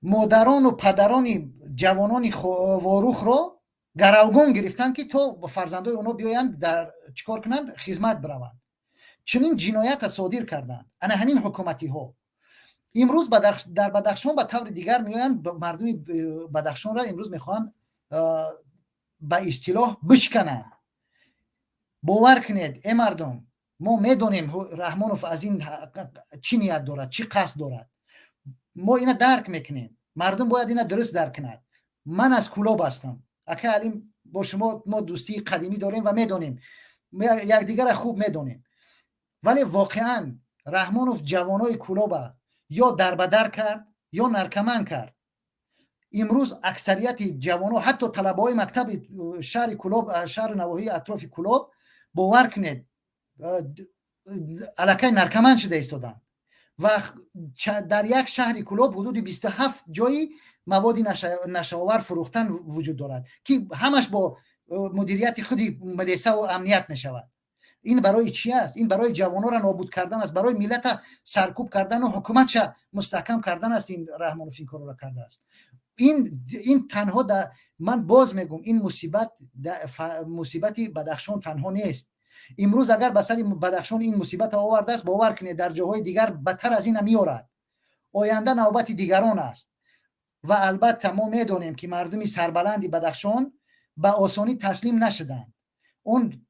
مادران و پدران جوانان واروخ رو گروگان گرفتن که تو فرزندای اونا بیاین در چیکار کنن، خدمت بروند. چنین جنایت صادر کردن انا همین حکومتی ها. امروز در بدخشان به طور دیگر میگن مردم بدخشان را امروز میخوان به اصطلاح بشکنن. باور کنید ای مردم، ما میدونیم رحمانوف از این چی نیت دارد، چی قصد دارد، ما اینا درک میکنیم. مردم باید اینا درست درک کند. من از کلاب هستم، اکه علیم با شما ما دوستی قدیمی داریم و میدونیم یک دیگر خوب میدونیم، ولی واقعا رحمانوف جوانای کلاب یا دربدر کرد یا نرکمن کرد. امروز اکثریت جوانان حتی طلبه‌های مکتب شهر کلاب، شهر نواحی اطراف کلاب، باور کنید الکی نرکمن شده ایستادن و در یک شهر کلاب حدود 27 جایی مواد نشه‌آور فروختن وجود دارد که همش با مدیریت خودی ملیسه و امنیت می شود. این برای چی است؟ این برای جوانان را نابود کردن است، برای ملت سرکوب کردن و حکومتش مستحکم کردن است. این رحمانوف این کار را کرده است. این تنها من باز میگم این مصیبتی بدخشان تنها نیست. امروز اگر به سر بدخشان این مصیبت آورده است، باور کنید در جاهای دیگر بدتر از این میآورد. آینده نوبت دیگران است و البته ما میدونیم که مردمی سربلندی بدخشان به آسانی تسلیم نشدند. اون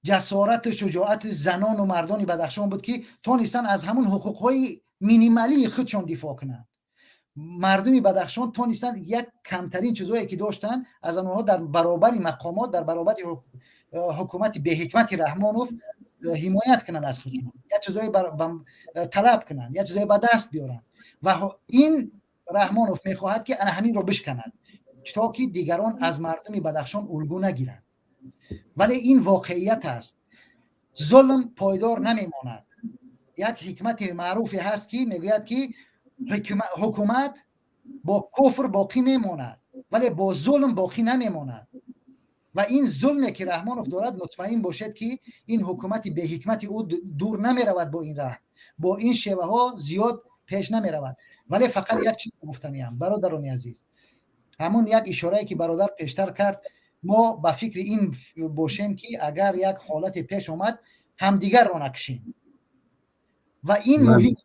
جسارت و شجاعت زنان و مردان بدخشان بود که تونستن از همون حقوقهای مینیمالی خودشون دفاع کنند. مردمی بدخشان تونستن یک کمترین چیزایی که داشتن از اونها در برابر مقامات، در برابر حکومت به حکمت رحمانوف حمایت کنن، از خودشون یک چیزایی طلب کنن، یک چیزایی به دست بیارن و این رحمانوف میخواهد که انا همین رو بشکند تا که دیگران از مردمی بدخشان الگو نگیرند. ولی این واقعیت است. ظلم پایدار نمیماند. یک حکمت معروفی هست که میگوید که حکومت با کفر باقی میماند ولی با ظلم باقی نمیماند و این ظلمی که رحمانوف دارد مطمئن باشد که این حکومت به حکمت او دور نمیرود. با این راه، با این شیوه ها زیاد پیش نمیرود. ولی فقط یک چیز گفتنیم برادران عزیز، همون یک اشاره‌ای که برادر پیشتر کرد، ما به فکر این باشیم که اگر یک حالت پیش اومد همدیگر را نکشیم و این مهم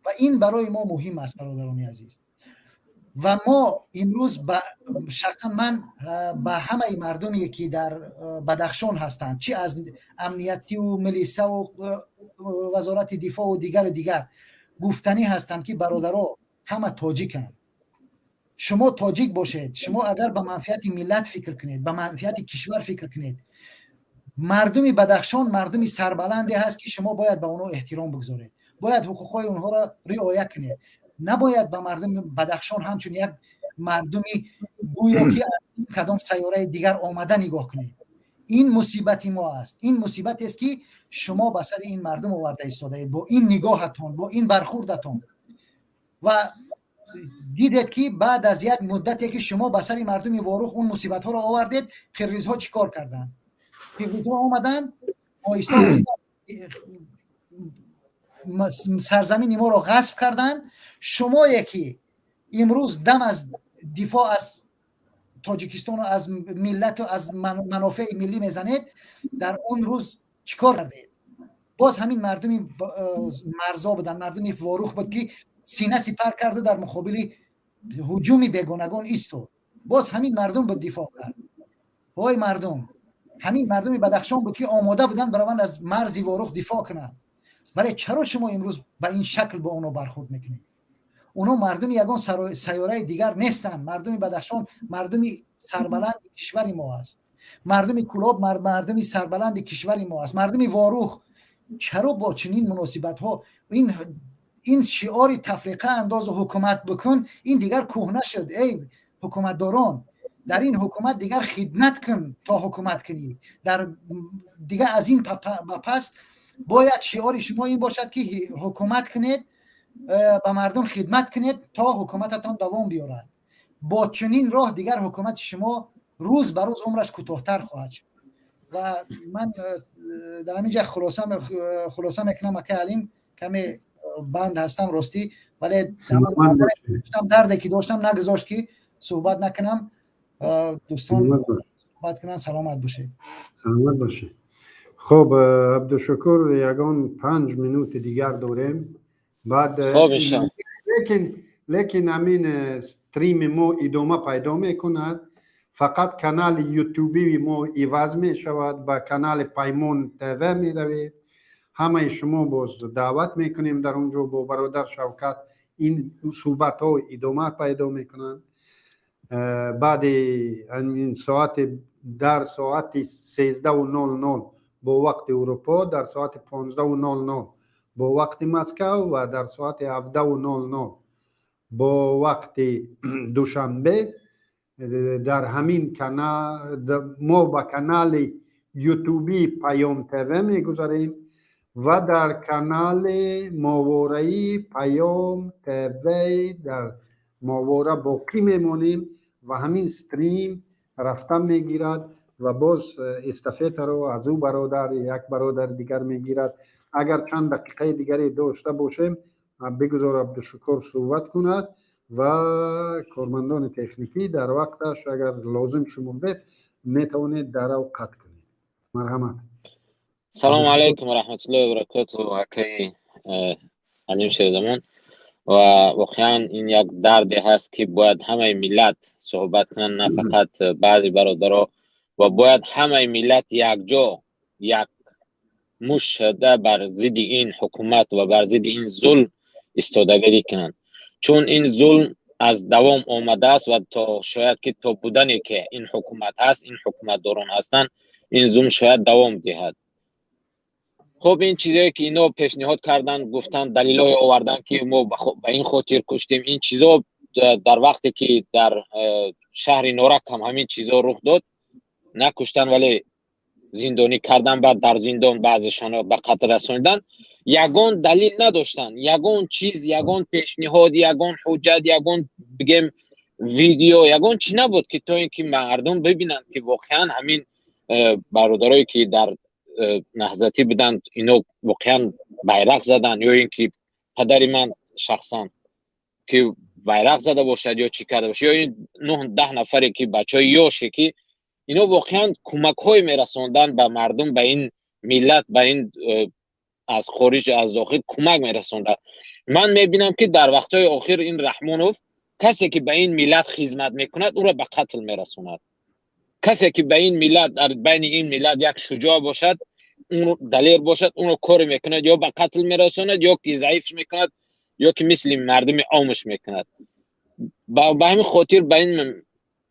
و این برای ما مهم است برادران عزیز. و ما امروز شخصا من به همه مردمی که در بدخشان هستند، چی از امنیتی و ملیسه و وزارت دفاع و دیگر گفتنی هستم که برادرها همه تاجیکند. شما تاجیک باشید، شما اگر به منفعت ملت فکر کنید، به منفعت کشور فکر کنید، مردمی بدخشان مردمی سربلندی هست که شما باید به اونها احترام بگذارید، باید حقوقهای اونها را رعایت کنید. نباید به مردم بدخشان همچون یک مردمی گویا که از کدام سیاره دیگر آمده نگاه کنید. این مصیبت ما است. این مصیبت است که شما به سر این مردم آورده ایستاده اید با این نگاهتون، با این برخوردتون و دیدید که بعد از یک مدتی که شما به سر مردم واروخ اون مصیبت ها را آوردید، قرقیزها چیکار کردن؟ قرقیزها آمدن آیسته سرزمین ما را غصب کردن. شما یکی امروز دم از دفاع از تاجیکستان و از ملت و از منافع ملی میزنید، در اون روز چیکار کردید؟ باز همین مردمی مرزا بودن، مردمی واروخ بود که سینه سپر کرده در مقابل هجوم بیگانگان ایستاد. باز همین مردم بود دفاع کرد. وای مردم، همین مردمی بدخشان بود که آماده بودن بروند از مرز واروخ دفاع کنند. ولی چرا شما امروز به این شکل با اونا برخورد میکنید؟ اونا مردم یگان سیاره دیگر نیستن. مردم بدخشان مردمی سربلند کشور ما است. مردم کلاب مردمی سربلند کشور ما است. مردم واروخ چرا با چنین مناسبت ها این این شعار تفریقه انداز و حکومت بکن این دیگر کهنه شد. ای حکومت داران، در این حکومت دیگر خدمت کن تا حکومت کنی. در دیگر از این پس باید شعار شما این باشد که حکومت کنید، به مردم خدمت کنید تا حکومتتان دوام بیارد. با چنین راه دیگر حکومت شما روز به روز عمرش کوتاه‌تر خواهد شد. و من در همینجا خلاصه میکنم که علیم کمی بند هستم راستی، ولی دردی که داشتم نگذاشت که صحبت نکنم. دوستان صحبت کنن. سلامت باشه. سلامت باشه. خب عبدالشکر یگان 5 مینوت دیگر داریم. بعد لیکن همین استریم ما ادامه پیدا میکند. فقط کانال یوتیوبی ما عوض می شود، به کانال پیمان تیوی می روید. همه شما باز دعوت میکنیم در اونجا با برادر شوکت این صحبت ها ادامه پیدا میکنند. بعد این ساعت در ساعت 13:00 با وقت اروپا، در ساعت 15:00 با وقت مسکو و در ساعت 17:00 با وقت دوشنبه در همین کانال ما با کانال یوتیوبی پیام تیوی میگذاریم و در کانال ماورایی پیام تیوی در ماورا باقی میمونیم و همین استریم رفتن میگیرد و باز استافت رو از او برادر یک برادر دیگر میگیرد. اگر چند دقیقه دیگری داشته باشیم بگذار عبدالشکر صحبت کند و کارمندان تکنیکی در وقتش اگر لازم شمردید میتوانید در او قطع کنید. مرحمت. سلام علیکم و رحمت الله و برکاته. اکی علیم شیرزمان. و واقعا این یک دردی هست که باید همه ملت صحبت کنن، نه فقط بعضی برادرها، و باید همه ملت یک جا یک مش شده بر ضد این حکومت و بر ضد این ظلم ایستادگی کنن. چون این ظلم از دوام آمده است و تا شاید که تا بودنی که این حکومت هست، این حکومت داران هستن، این ظلم شاید دوام دهد. خب این چیزایی که اینا پیشنهاد کردن، گفتن دلایل آوردن که ما به این خاطر کشتیم، این چیزا در وقتی که در شهر نورک هم همین چیزا رخ داد، نکشتن ولی زندانی کردن، بعد در زندان بعضشان به قتل رساندن. یگان دلیل نداشتن، یگان چیز، یگان پیشنهاد، یگان حجت، یگان بگیم ویدیو، یگان چی نبود که تا اینکه مردم ببینن که واقعا همین برادرایی که در نهضتی بودن اینو واقعا بیرق زدن، یا اینکه پدر من شخصا که بیرق زده باشد یا چی کرده باشه، یا این 9-10 نفری که بچهای یاشه که اینو واقعا کمک های میرسوندن به مردم، به این ملت، به این از خارج از داخل کمک میرسوندن. من میبینم که در وقتهای آخر این رحمانوف کسی که به این ملت خدمت میکند او را به قتل میرسوند. کسی که به این ملت، در بین این ملت یک شجاع باشد، اون دلیر باشد، اون رو کار میکند یا به قتل میرسوند یا که ضعیفش میکند یا که مثل مردم عامش میکند. به همین خاطر به این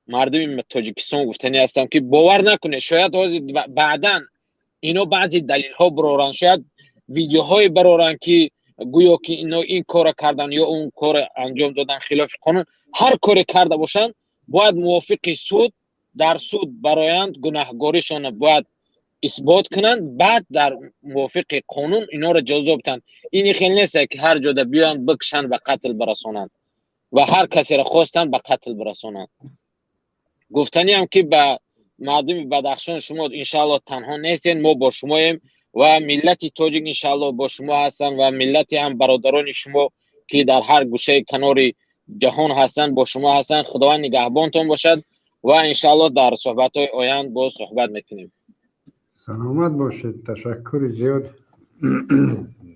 مردم تاجیکستان گفتنی هستم که باور نکنه، شاید بعداً اینو بعضی دلیل ها برارن، شاید ویدیوهای برارن که گویا که اینا این کار کردن یا اون کار انجام دادن خلاف قانون. هر کاری کرده باشن باید موافق سود، در سود برایند گناهکاریشون باید اثبات کنند، بعد در موافق قانون اینا را جزا بدن. این خیلی نیست که هر جا بیان بکشن به قتل برسونند و هر کسی را خواستن به قتل برسونند. گفتنی هم که به مردم بدخشان شما انشاءالله تنها نیستین، ما با شماییم و ملت تاجیک انشاءالله با شما هستن و ملت هم برادران شما که در هر گوشه کنار جهان هستن با شما هستن. خداوند نگهبانتون باشد و انشاءالله در صحبت‌های آینده با صحبت میکنیم. سلامت باشید. تشکر زیاد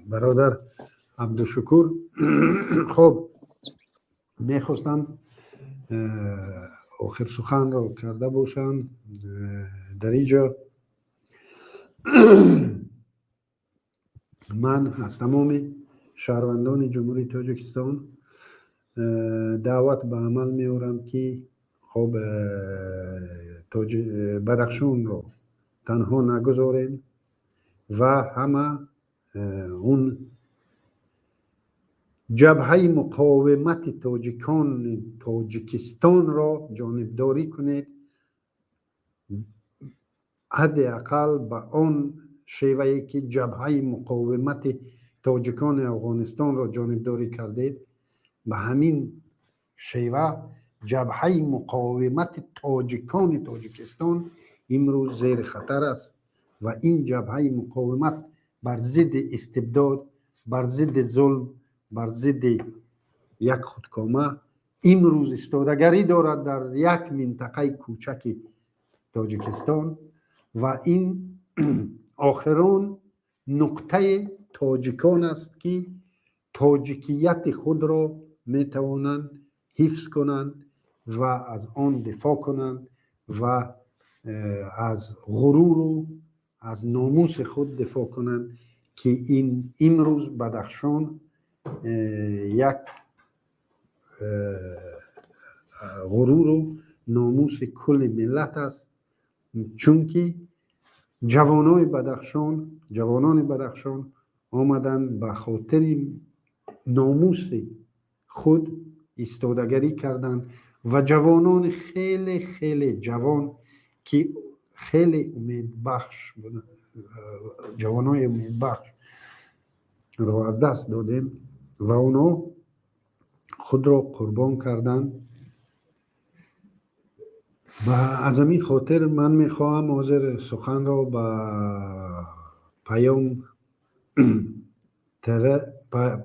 برادر عبدالشکور. خب میخواستم آخر سخن رو کرده باشم در اینجا. من از تمام شهروندان جمهوری تاجیکستان دعوت به عمل میارم که خب بدخشان رو تنها نگذاریم و همه اون جبهه مقاومت تاجیکستان را جانبداری کنید، حداقل به آن شیوهی که جبهه مقاومت تاجیکان افغانستان را جانبداری کردید، به همین شیوه جبهه مقاومت تاجیکان تاجیکستان امروز زیر خطر است و این جبهه مقاومت بر ضد استبداد، بر ضد ظلم، بر ضد یک خودکامه امروز استادگری دارد در یک منطقه کوچک تاجیکستان و این آخرون نقطه تاجیکان است که تاجیکیت خود را می توانند حفظ کنند و از آن دفاع کنند و از غرور و از ناموس خود دفاع کنند که این امروز بدخشان یک غرور و ناموس کل ملت است، چون که جوانان بدخشان آمدن به خاطر ناموس خود ایستادگری کردند و جوانان خیلی جوان که خیلی امیدبخش بودند، جوانای امیدبخش را از دست دادیم و اونا خود را قربان کردند. و از همین خاطر من میخواهم حاضر سخن را به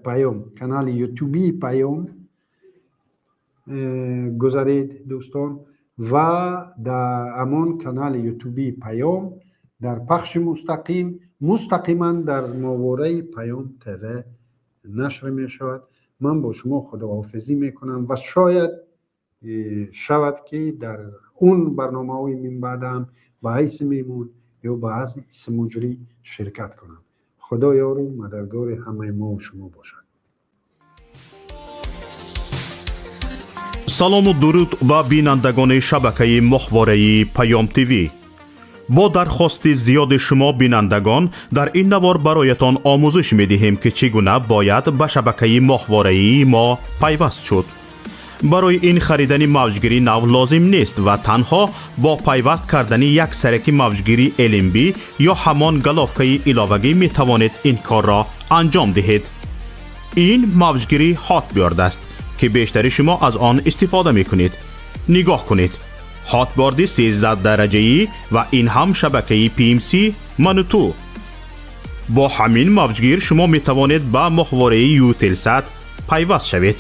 پیام کانال یوتیوبی پیام گذارید دوستان و در امان کانال یوتیوبی پیام در پخش مستقیما در ماهواره پیام تیوی نشر می شود. من با شما خداحافظی میکنم و شاید شود که در اون برنامه های من بعدم به حیث میمون یا به حیث مجری شرکت کنم. خدا یار و مددگار همه ما و شما باشد. سلام و درود به بینندگان شبکه ماهواره پیام تیوی. با درخواست زیاد شما بینندگان در این نوار برایتان آموزش می‌دهیم که چگونه باید به شبکه ماهواره ما پیوست شد. برای این خریدن موجگیری نو لازم نیست و تنها با پیوست کردن یک سرک موجگیری LMB یا همان گلافکه علاوگی می توانید این کار را انجام دهید. این موجگیری هاتبیارد است که بیشتری شما از آن استفاده می کنید. نگاه کنید. هاتبیارد 13 درجه‌ای و این هم شبکه PMC منوتو. با همین موجگیر شما می توانید به ماهواره یوتلسات پیوست شوید.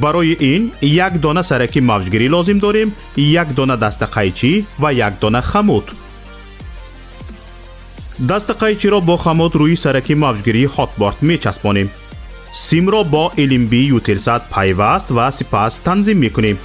برای این یک دانه سرک موجگیری لازم داریم، یک دانه دست قیچی و یک دانه خمود. دست قیچی را با خمود روی سرک موجگیری هاتبیارد می چسبانیم. سیم را با LMB یوتلسات پیوست و سپس تنظیم می کنیم.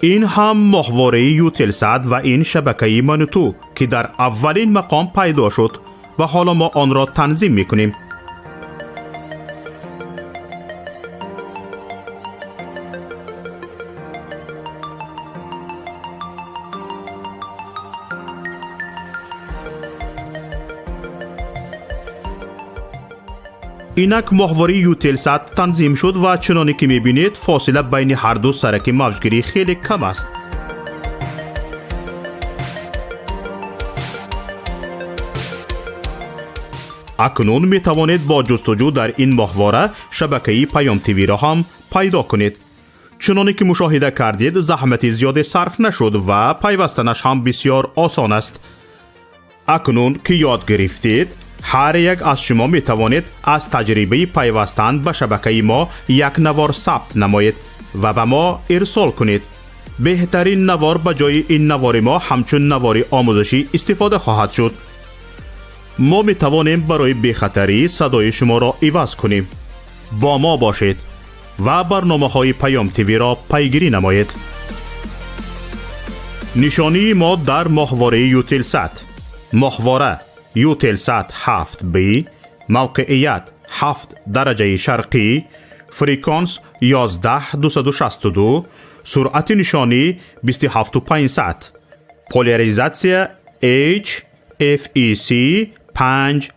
این هم ماهواره یوتلسات و این شبکه منوتو که در اولین مقام پیدا شد و حالا ما آن را تنظیم میکنیم. اینک ماهواره یوتلسات تنظیم شد و چنانی که میبینید فاصله بین هر دو سرک موجگیری خیلی کم است. اکنون میتوانید با جستجو در این ماهواره شبکه پیام تیوی را هم پیدا کنید. چنانی که مشاهده کردید زحمت زیاد صرف نشد و پیوستنش هم بسیار آسان است. اکنون که یاد گرفتید هر یک از شما می توانید از تجربه پیوستن به شبکه ما یک نوار ثبت نمایید و به ما ارسال کنید. بهترین نوار به جای این نوار ما همچون نوار آموزشی استفاده خواهد شد. ما می توانیم برای بی‌خطری صدای شما را عوض کنیم. با ما باشید و برنامه های پیام تیوی را پیگیری نمایید. نشانی ما در ماهواره یوتلسات. ماهواره یوتلسات 7B، موقعیت 7 درجه شرقی، فریکانس 11262، سرعت نشانی 27.500. پولاریزاسیا HFEC 5